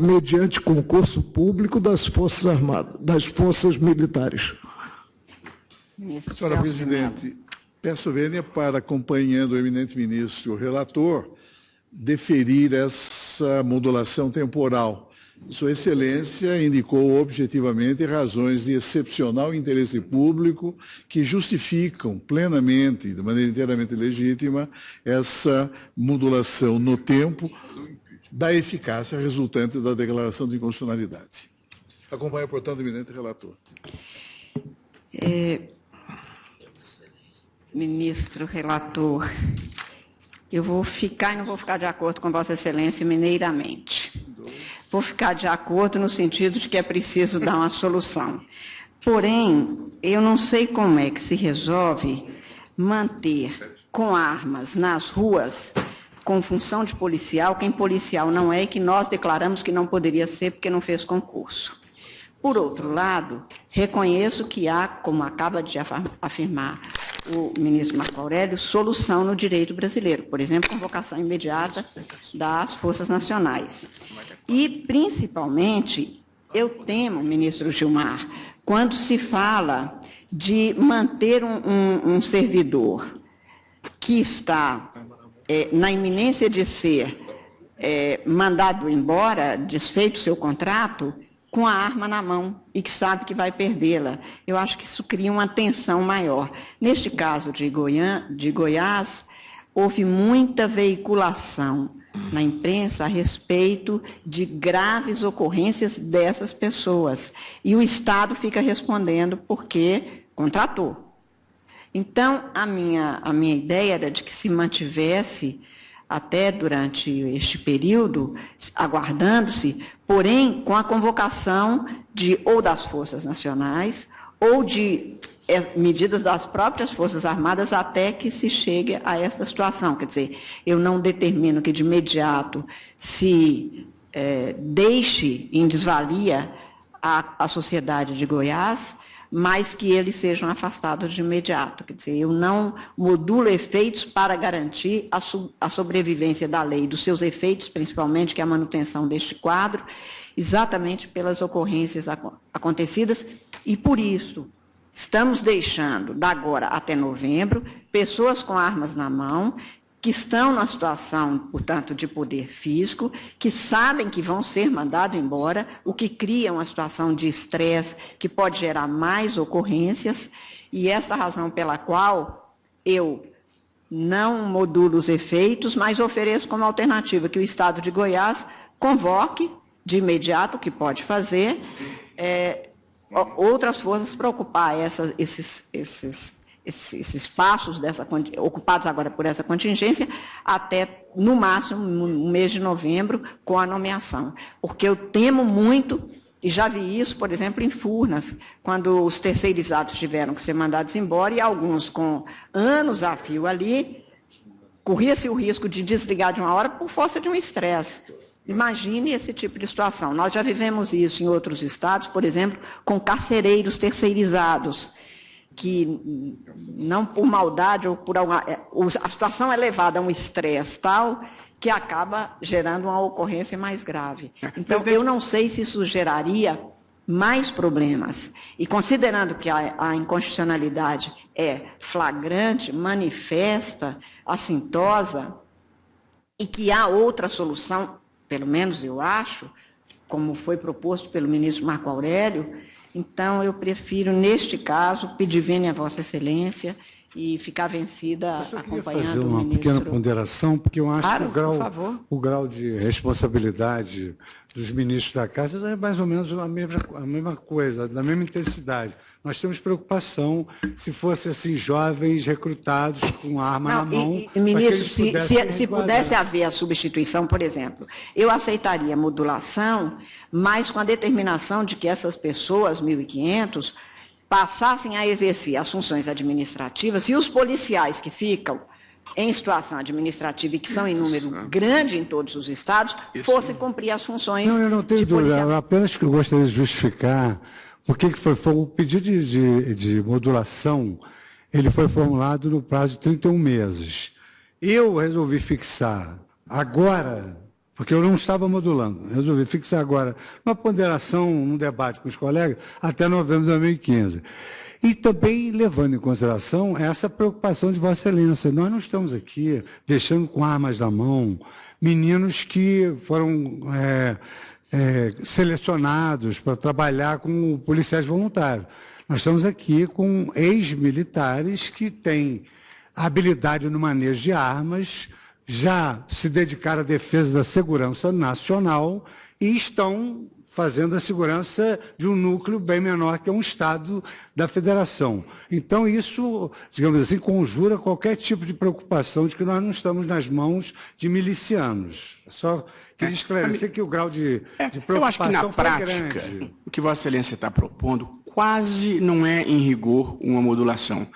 mediante concurso público das Forças Armadas, das Forças Militares. Senhora presidente, peço vênia para, acompanhando o eminente ministro e o relator, deferir essa modulação temporal. Sua Excelência indicou objetivamente razões de excepcional interesse público que justificam plenamente, de maneira inteiramente legítima, essa modulação no tempo da eficácia resultante da declaração de inconstitucionalidade. Acompanho, portanto, o eminente relator. Ministro relator, eu vou ficar e não vou ficar de acordo com Vossa Excelência mineiramente. Vou ficar de acordo no sentido de que é preciso dar uma solução. Porém, eu não sei como é que se resolve manter com armas nas ruas, com função de policial, quem policial não é e que nós declaramos que não poderia ser porque não fez concurso. Por outro lado, reconheço que há, como acaba de afirmar o ministro Marco Aurélio, solução no direito brasileiro, por exemplo, convocação imediata das Forças Nacionais. E, principalmente, eu temo, ministro Gilmar, quando se fala de manter um servidor que está na iminência de ser mandado embora, desfeito seu contrato, com a arma na mão e que sabe que vai perdê-la. Eu acho que isso cria uma tensão maior. Neste caso de Goiás, houve muita veiculação na imprensa a respeito de graves ocorrências dessas pessoas. E o Estado fica respondendo porque contratou. Então, a minha ideia era de que se mantivesse até durante este período, aguardando-se, porém, com a convocação ou das Forças Nacionais ou de medidas das próprias Forças Armadas até que se chegue a essa situação. Quer dizer, eu não determino que de imediato se deixe em desvalia a sociedade de Goiás, mas que eles sejam afastados de imediato. Quer dizer, eu não modulo efeitos para garantir a sobrevivência da lei, dos seus efeitos, principalmente, que é a manutenção deste quadro, exatamente pelas ocorrências acontecidas, e por isso estamos deixando, da agora até novembro, pessoas com armas na mão, que estão na situação, portanto, de poder físico, que sabem que vão ser mandados embora, o que cria uma situação de estresse que pode gerar mais ocorrências, e esta razão pela qual eu não modulo os efeitos, mas ofereço como alternativa que o Estado de Goiás convoque de imediato, o que pode fazer, outras forças para ocupar esses espaços ocupados agora por essa contingência, até, no máximo, no mês de novembro, com a nomeação. Porque eu temo muito, e já vi isso, por exemplo, em Furnas, quando os terceirizados tiveram que ser mandados embora, e alguns com anos a fio ali, corria-se o risco de desligar de uma hora por força de um estresse. Imagine esse tipo de situação. Nós já vivemos isso em outros estados, por exemplo, com carcereiros terceirizados, que não por maldade ou por alguma... A situação é levada a um estresse tal que acaba gerando uma ocorrência mais grave. Então, eu não sei se isso geraria mais problemas. E considerando que a inconstitucionalidade é flagrante, manifesta, assintosa, e que há outra solução, pelo menos eu acho, como foi proposto pelo ministro Marco Aurélio, então eu prefiro, neste caso, pedir vênia a Vossa Excelência e ficar vencida acompanhando o ministro. Eu queria fazer uma pequena ponderação, porque eu acho que o grau de responsabilidade dos ministros da Casa é mais ou menos a mesma coisa, da mesma intensidade. Nós temos preocupação se fossem assim, jovens recrutados com arma na mão. Ministro, se pudesse haver a substituição, por exemplo, eu aceitaria a modulação, mas com a determinação de que essas pessoas, 1.500, passassem a exercer as funções administrativas, e os policiais que ficam em situação administrativa e que são em número grande em todos os estados, fossem cumprir as funções eu não tenho dúvida, apenas que eu gostaria de justificar porque foi o pedido de modulação, ele foi formulado no prazo de 31 meses. Eu resolvi fixar agora, porque eu não estava modulando. Resolvi fixar agora uma ponderação, um debate com os colegas, até novembro de 2015. E também levando em consideração essa preocupação de Vossa Excelência. Nós não estamos aqui deixando com armas na mão meninos que foram selecionados para trabalhar com policiais voluntários. Nós estamos aqui com ex-militares que têm habilidade no manejo de armas, já se dedicaram à defesa da segurança nacional e estão fazendo a segurança de um núcleo bem menor, que é um Estado da Federação. Então, isso, digamos assim, conjura qualquer tipo de preocupação de que nós não estamos nas mãos de milicianos. Só queria esclarecer que o grau de preocupação eu acho que, na prática, grande. O que Vossa Excelência está propondo quase não é, em rigor, uma modulação.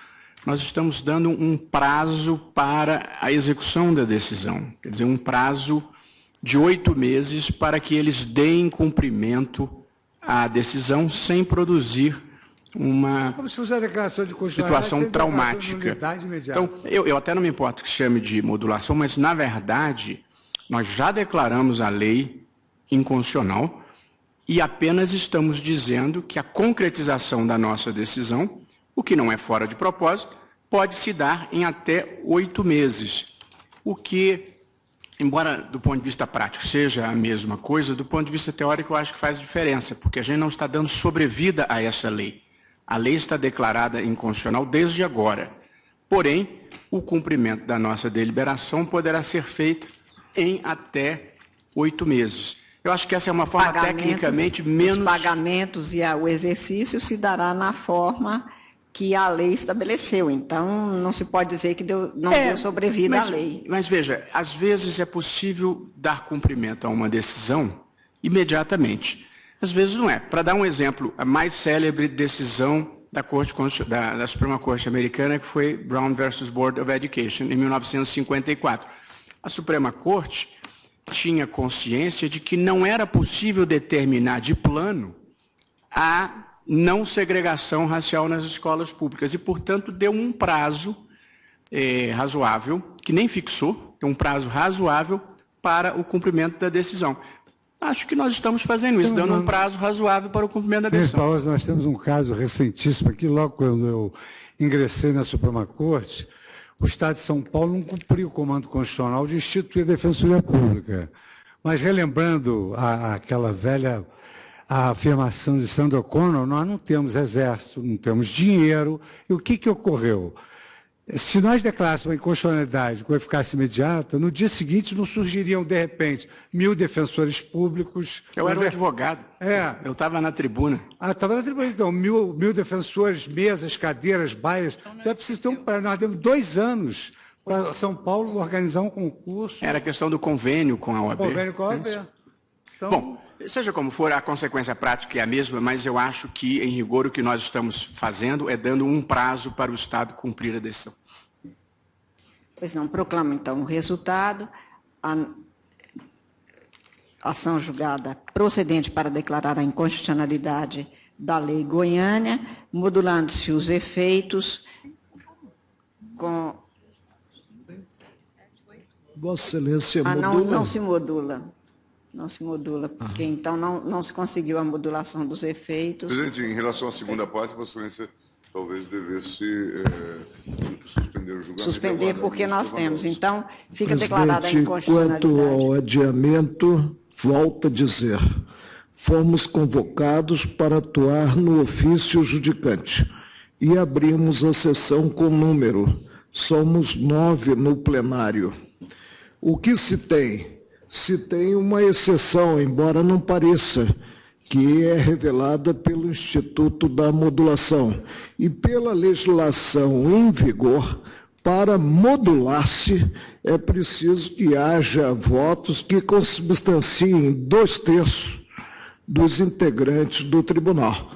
Nós estamos dando um prazo para a execução da decisão, quer dizer, um prazo de 8 meses para que eles deem cumprimento à decisão sem produzir uma situação traumática. Então, eu até não me importo que chame de modulação, mas, na verdade, nós já declaramos a lei inconstitucional e apenas estamos dizendo que a concretização da nossa decisão, o que não é fora de propósito, pode se dar em até 8 meses, o que, embora do ponto de vista prático seja a mesma coisa, do ponto de vista teórico eu acho que faz diferença, porque a gente não está dando sobrevida a essa lei. A lei está declarada inconstitucional desde agora. Porém, o cumprimento da nossa deliberação poderá ser feito em até 8 meses. Eu acho que essa é uma forma tecnicamente menos... Os pagamentos e o exercício se dará na forma que a lei estabeleceu. Então, não se pode dizer que não deu sobrevida à lei. Mas, veja, às vezes é possível dar cumprimento a uma decisão imediatamente. Às vezes não é. Para dar um exemplo, a mais célebre decisão da Suprema Corte Americana, que foi Brown versus Board of Education, em 1954. A Suprema Corte tinha consciência de que não era possível determinar de plano a não segregação racial nas escolas públicas e, portanto, deu um prazo razoável, que nem fixou, deu um prazo razoável para o cumprimento da decisão. Acho que nós estamos fazendo isso, dando um prazo razoável para o cumprimento da decisão. Nós temos um caso recentíssimo aqui, logo quando eu ingressei na Suprema Corte, o Estado de São Paulo não cumpriu o comando constitucional de instituir a Defensoria Pública. Mas, relembrando aquela velha afirmação de Sandra O'Connor, nós não temos exército, não temos dinheiro. E o que ocorreu? Se nós declarássemos a inconstitucionalidade com eficácia imediata, no dia seguinte não surgiriam, de repente, 1.000 defensores públicos. Eu era um advogado. Eu estava na tribuna. Estava na tribuna, então, 1.000 defensores, mesas, cadeiras, baias. Então é preciso ter um prazo. Nós temos 2 anos para São Paulo organizar um concurso. Era a questão do convênio com a OAB. Convênio com a OAB. Então... Bom, seja como for, a consequência prática é a mesma, mas eu acho que, em rigor, o que nós estamos fazendo é dando um prazo para o Estado cumprir a decisão. Pois não, proclamo, então, o resultado. A ação julgada procedente para declarar a inconstitucionalidade da Lei Goiânia, modulando-se os efeitos com... Vossa Excelência modula? Não se modula. Não se modula, porque então não se conseguiu a modulação dos efeitos. Presidente, em relação à segunda parte, Vossa Excelência talvez devesse suspender o julgamento. Suspender porque nós temos. Então, fica Presidente, declarada a inconstitucionalidade. Quanto ao adiamento, volto a dizer, fomos convocados para atuar no ofício judicante e abrimos a sessão com número. Somos 9 no plenário. O que se tem? Se tem uma exceção, embora não pareça, que é revelada pelo Instituto da Modulação e pela legislação em vigor. Para modular-se, é preciso que haja votos que consubstanciem 2/3 dos integrantes do tribunal.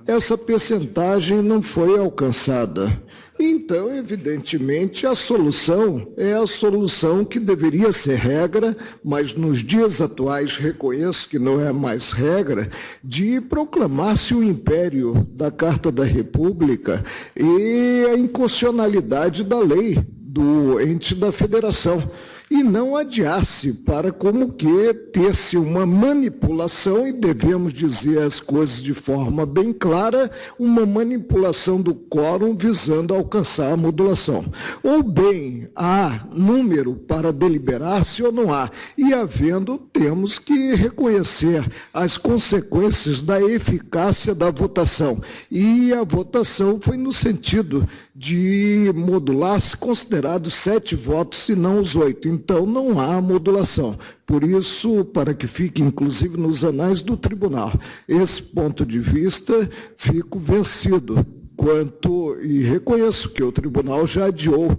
Essa percentagem não foi alcançada. Então, evidentemente, a solução é a solução que deveria ser regra, mas nos dias atuais reconheço que não é mais regra, de proclamar-se o império da Carta da República e a inconstitucionalidade da lei do ente da federação. e não adiasse para como que ter-se uma manipulação, e devemos dizer as coisas de forma bem clara, uma manipulação do quórum visando alcançar a modulação. Ou bem, há número para deliberar-se ou não há, e havendo, temos que reconhecer as consequências da eficácia da votação, e a votação foi no sentido de modular-se considerados 7 votos, se não os 8. Então, não há modulação. Por isso, para que fique, inclusive, nos anais do tribunal, esse ponto de vista, fico vencido e reconheço que o tribunal já adiou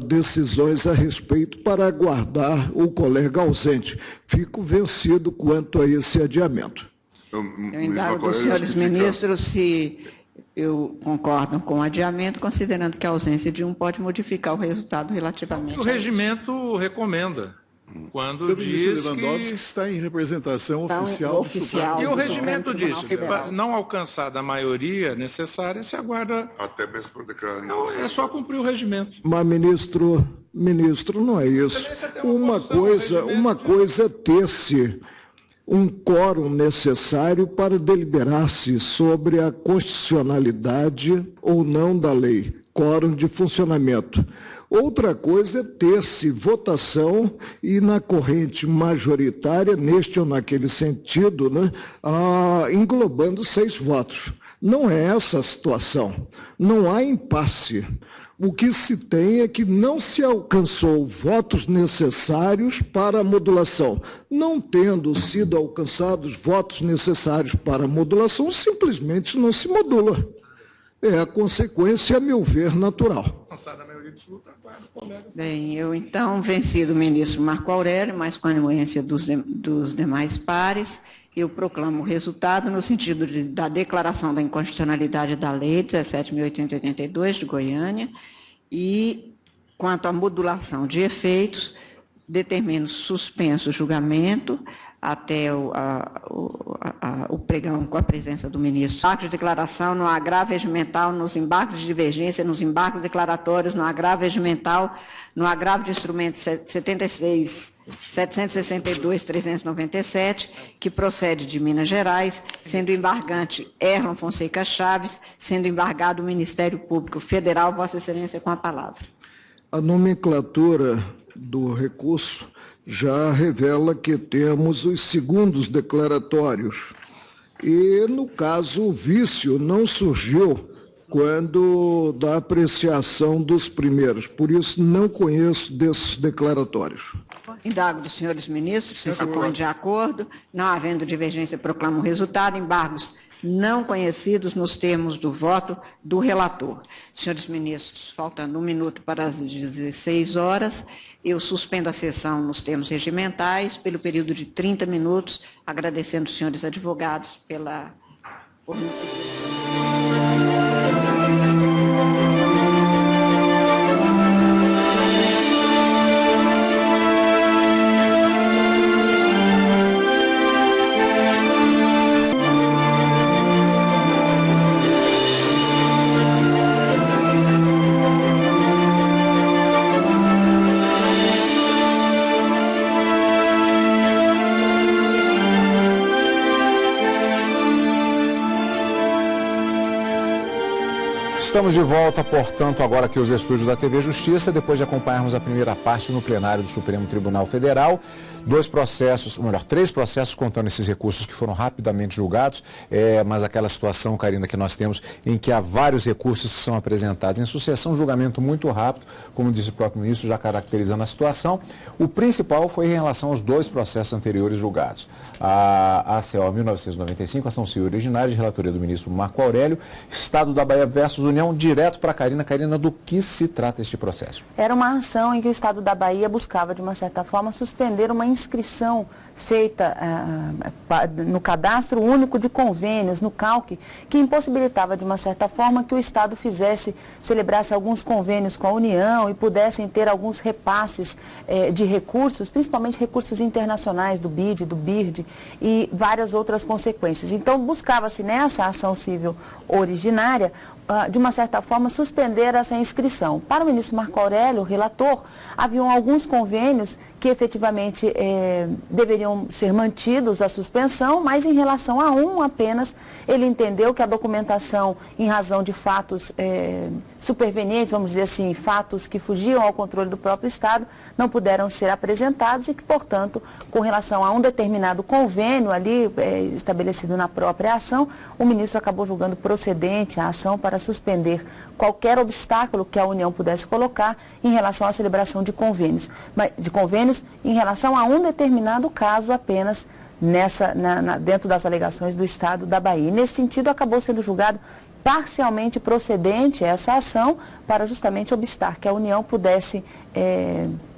decisões a respeito para aguardar o colega ausente. Fico vencido quanto a esse adiamento. Eu indago dos senhores ministros se concordam com o adiamento, considerando que a ausência de um pode modificar o resultado relativamente. O regimento recomenda, quando diz Lewandowski está em representação oficial do Supremo. E o regimento diz, para não alcançar a maioria necessária, se aguarda... Até mesmo para declarar. Não, é só cumprir o regimento. Mas, ministro, não é isso. Uma coisa é ter-se um quórum necessário para deliberar-se sobre a constitucionalidade ou não da lei, quórum de funcionamento. Outra coisa é ter-se votação e, na corrente majoritária, neste ou naquele sentido, englobando 6 votos. Não é essa a situação. Não há impasse. O que se tem é que não se alcançou votos necessários para a modulação. Não tendo sido alcançados votos necessários para a modulação, simplesmente não se modula. É a consequência, a meu ver, natural. Bem, eu então, vencido o ministro Marco Aurélio, mas com a anuência dos demais pares, eu proclamo o resultado no sentido da declaração da inconstitucionalidade da Lei 17.882 de Goiânia e, quanto à modulação de efeitos, determino suspenso o julgamento até o pregão com a presença do ministro. Embargo de declaração no agravo regimental, nos embargos de divergência, nos embargos declaratórios, no agravo regimental, no agravo de instrumento 76.762.397, que procede de Minas Gerais, sendo embargante Erlon Fonseca Chaves, sendo embargado o Ministério Público Federal. Vossa Excelência, com a palavra. A nomenclatura do recurso já revela que temos os segundos declaratórios. E, no caso, o vício não surgiu quando da apreciação dos primeiros. Por isso, não conheço desses declaratórios. Indago dos senhores ministros se se põem de acordo. Não havendo divergência, proclamo o resultado. Embargos não conhecidos nos termos do voto do relator. Senhores ministros, faltando 1 minuto para as 16 horas, eu suspendo a sessão nos termos regimentais pelo período de 30 minutos, agradecendo os senhores advogados por me seguir. Estamos de volta, portanto, agora aqui aos estúdios da TV Justiça, depois de acompanharmos a primeira parte no plenário do Supremo Tribunal Federal. 3 processos contando esses recursos que foram rapidamente julgados, mas aquela situação, Karina, que nós temos em que há vários recursos que são apresentados em sucessão, julgamento muito rápido, como disse o próprio ministro, já caracterizando a situação. O principal foi em relação aos 2 processos anteriores julgados. A ACO 1995, ação civil originária de relatoria do ministro Marco Aurélio, Estado da Bahia versus União, direto para a Karina. Karina, do que se trata este processo? Era uma ação em que o Estado da Bahia buscava, de uma certa forma, suspender uma inscrição feita no Cadastro Único de Convênios, no CALC, que impossibilitava, de uma certa forma, que o Estado celebrasse alguns convênios com a União e pudessem ter alguns repasses de recursos, principalmente recursos internacionais do BID, do BIRD e várias outras consequências. Então, buscava-se nessa ação civil originária, de uma certa forma, suspender essa inscrição. Para o ministro Marco Aurélio, o relator, haviam alguns convênios que efetivamente deveriam ser mantidos a suspensão, mas em relação a um apenas, ele entendeu que a documentação, em razão de fatos supervenientes, vamos dizer assim, fatos que fugiam ao controle do próprio Estado, não puderam ser apresentados e que, portanto, com relação a um determinado convênio ali estabelecido na própria ação, o ministro acabou julgando procedente a ação para suspender qualquer obstáculo que a União pudesse colocar em relação à celebração de convênios em relação a um determinado caso apenas dentro das alegações do Estado da Bahia. E, nesse sentido, acabou sendo julgado parcialmente procedente essa ação para justamente obstar que a União pudesse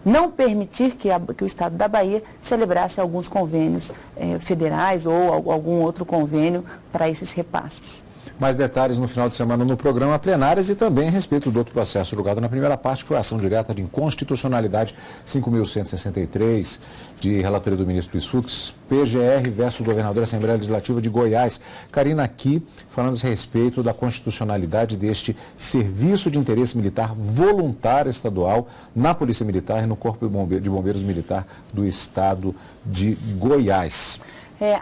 não permitir que o Estado da Bahia celebrasse alguns convênios federais ou algum outro convênio para esses repasses. Mais detalhes no final de semana no programa Plenárias e também a respeito do outro processo julgado na primeira parte, que foi a ação direta de inconstitucionalidade 5.163, de relatoria do ministro Luiz Fux, PGR versus governador da Assembleia Legislativa de Goiás. Karina, aqui falando a respeito da constitucionalidade deste serviço de interesse militar voluntário estadual na Polícia Militar e no Corpo de Bombeiros Militar do Estado de Goiás.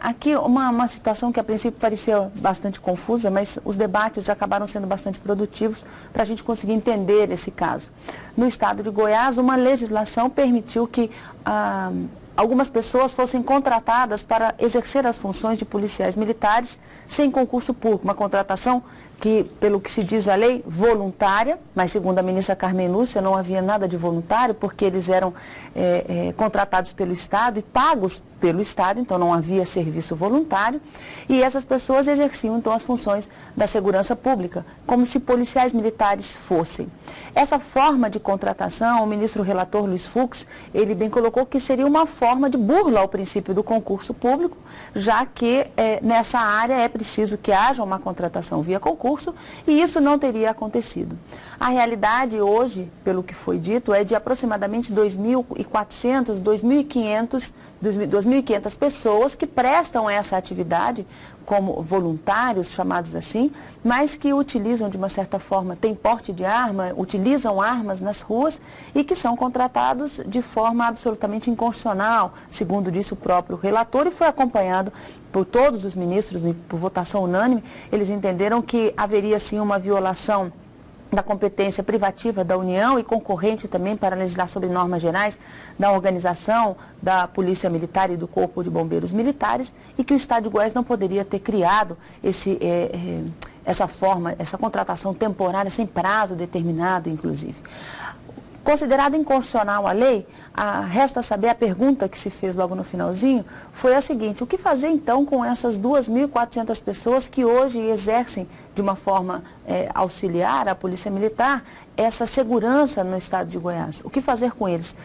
Aqui uma situação que a princípio parecia bastante confusa, mas os debates acabaram sendo bastante produtivos para a gente conseguir entender esse caso. No estado de Goiás, uma legislação permitiu que algumas pessoas fossem contratadas para exercer as funções de policiais militares sem concurso público, uma contratação que, pelo que se diz a lei, voluntária, mas segundo a ministra Carmen Lúcia, não havia nada de voluntário, porque eles eram contratados pelo Estado e pagos pelo Estado, então não havia serviço voluntário, e essas pessoas exerciam então as funções da segurança pública, como se policiais militares fossem. Essa forma de contratação, o ministro relator Luiz Fux, ele bem colocou que seria uma forma de burla ao princípio do concurso público, já que nessa área é preciso que haja uma contratação via concurso, e isso não teria acontecido. A realidade hoje, pelo que foi dito, é de aproximadamente 2.400, 2.500 pessoas que prestam essa atividade como voluntários, chamados assim, mas que utilizam de uma certa forma, têm porte de arma, utilizam armas nas ruas e que são contratados de forma absolutamente inconstitucional, segundo disse o próprio relator, e foi acompanhado por todos os ministros, e por votação unânime. Eles entenderam que haveria sim uma violação da competência privativa da União e concorrente também para legislar sobre normas gerais da organização da Polícia Militar e do Corpo de Bombeiros Militares, e que o Estado de Goiás não poderia ter criado essa forma, essa contratação temporária sem prazo determinado, inclusive. Considerada inconstitucional a lei, resta saber, a pergunta que se fez logo no finalzinho foi a seguinte: o que fazer então com essas 2.400 pessoas que hoje exercem de uma forma auxiliar à Polícia Militar essa segurança no estado de Goiás? O que fazer com eles?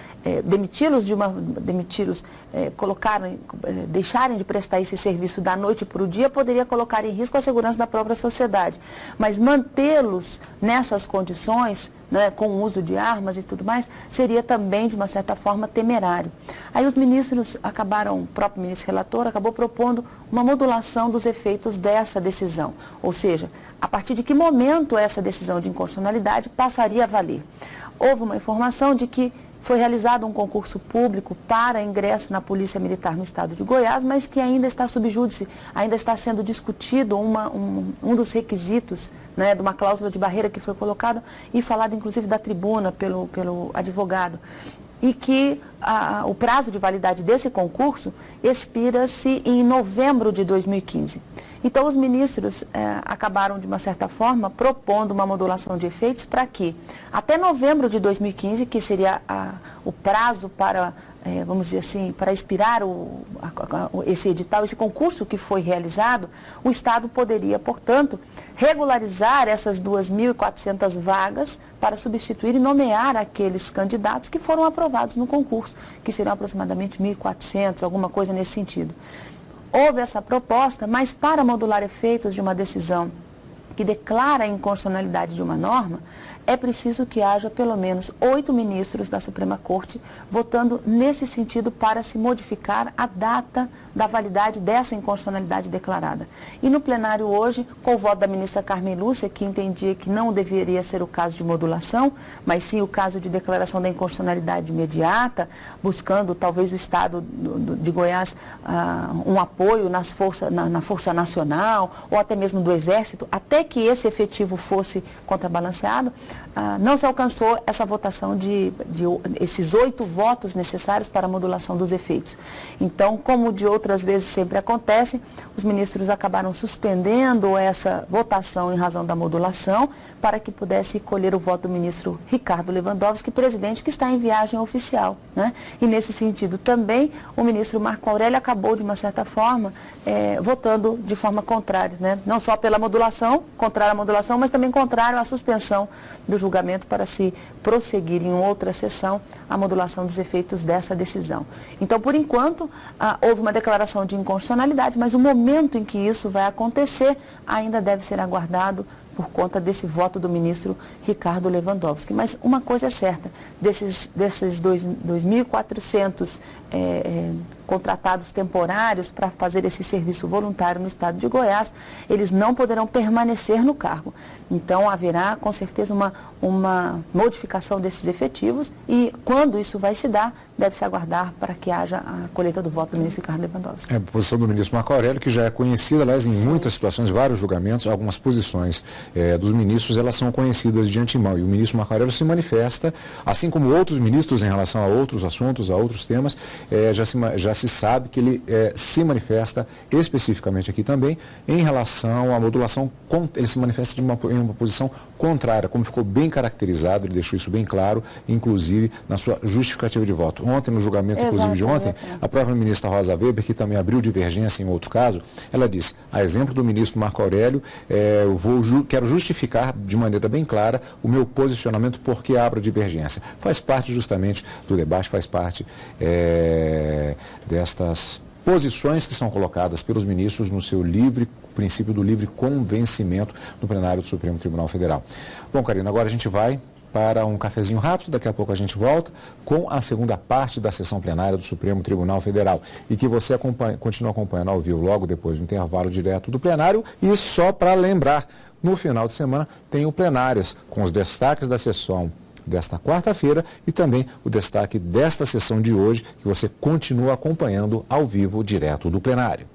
Deixarem de prestar esse serviço da noite para o dia poderia colocar em risco a segurança da própria sociedade, mas mantê-los nessas condições, né, com o uso de armas e tudo mais, seria também, de uma certa forma, temerário. Aí os ministros o próprio ministro relator acabou propondo uma modulação dos efeitos dessa decisão, ou seja, a partir de que momento essa decisão de inconstitucionalidade passaria a valer. Houve uma informação de que foi realizado um concurso público para ingresso na Polícia Militar no estado de Goiás, mas que ainda está sub júdice, ainda está sendo discutido um dos requisitos, né, de uma cláusula de barreira que foi colocada e falada inclusive da tribuna pelo advogado, e que o prazo de validade desse concurso expira-se em novembro de 2015. Então, os ministros acabaram, de uma certa forma, propondo uma modulação de efeitos para que, até novembro de 2015, que seria o prazo para, vamos dizer assim, para expirar esse edital, esse concurso que foi realizado, o Estado poderia, portanto, regularizar essas 2.400 vagas para substituir e nomear aqueles candidatos que foram aprovados no concurso, que seriam aproximadamente 1.400, alguma coisa nesse sentido. Houve essa proposta, mas para modular efeitos de uma decisão que declara a inconstitucionalidade de uma norma, é preciso que haja pelo menos 8 ministros da Suprema Corte votando nesse sentido para se modificar a data da validade dessa inconstitucionalidade declarada. E no plenário hoje, com o voto da ministra Carmen Lúcia, que entendia que não deveria ser o caso de modulação, mas sim o caso de declaração da inconstitucionalidade imediata, buscando talvez o Estado de Goiás um apoio na Força Nacional ou até mesmo do Exército, até que esse efetivo fosse contrabalanceado, não se alcançou essa votação de esses 8 votos necessários para a modulação dos efeitos. Então, como de outras vezes sempre acontece, os ministros acabaram suspendendo essa votação em razão da modulação para que pudesse colher o voto do ministro Ricardo Lewandowski, presidente, que está em viagem oficial, né? E nesse sentido também o ministro Marco Aurélio acabou, de uma certa forma, votando de forma contrária, né? Não só pela modulação, contrária à modulação, mas também contrário à suspensão do julgamento para se prosseguir em outra sessão a modulação dos efeitos dessa decisão. Então, por enquanto, houve uma declaração de inconstitucionalidade, mas o momento em que isso vai acontecer ainda deve ser aguardado por conta desse voto do ministro Ricardo Lewandowski. Mas uma coisa é certa, desses 2.400 contratados temporários para fazer esse serviço voluntário no estado de Goiás, eles não poderão permanecer no cargo. Então, haverá, com certeza, uma modificação desses efetivos e, quando isso vai se dar, deve-se aguardar para que haja a colheita do voto do ministro Ricardo Lewandowski. A posição do ministro Marco Aurélio, que já é conhecida, aliás, em muitas situações, vários julgamentos, algumas posições dos ministros, elas são conhecidas de antemão. E o ministro Marco Aurélio se manifesta, assim como outros ministros em relação a outros assuntos, a outros temas, já se sabe que ele se manifesta especificamente aqui também em relação à modulação, ele se manifesta em uma posição contrária, como ficou bem caracterizado, ele deixou isso bem claro, inclusive na sua justificativa de voto. Ontem, no julgamento, inclusive de ontem, a própria ministra Rosa Weber, que também abriu divergência em outro caso, ela disse, a exemplo do ministro Marco Aurélio, quero justificar de maneira bem clara o meu posicionamento porque abro divergência. Faz parte justamente do debate, faz parte destas posições que são colocadas pelos ministros no seu princípio do livre convencimento no plenário do Supremo Tribunal Federal. Bom, Karina, agora a gente vai para um cafezinho rápido, daqui a pouco a gente volta com a segunda parte da sessão plenária do Supremo Tribunal Federal e que você continua acompanhando ao vivo logo depois do intervalo direto do plenário. E só para lembrar, no final de semana tem o Plenárias com os destaques da sessão desta quarta-feira e também o destaque desta sessão de hoje que você continua acompanhando ao vivo direto do plenário.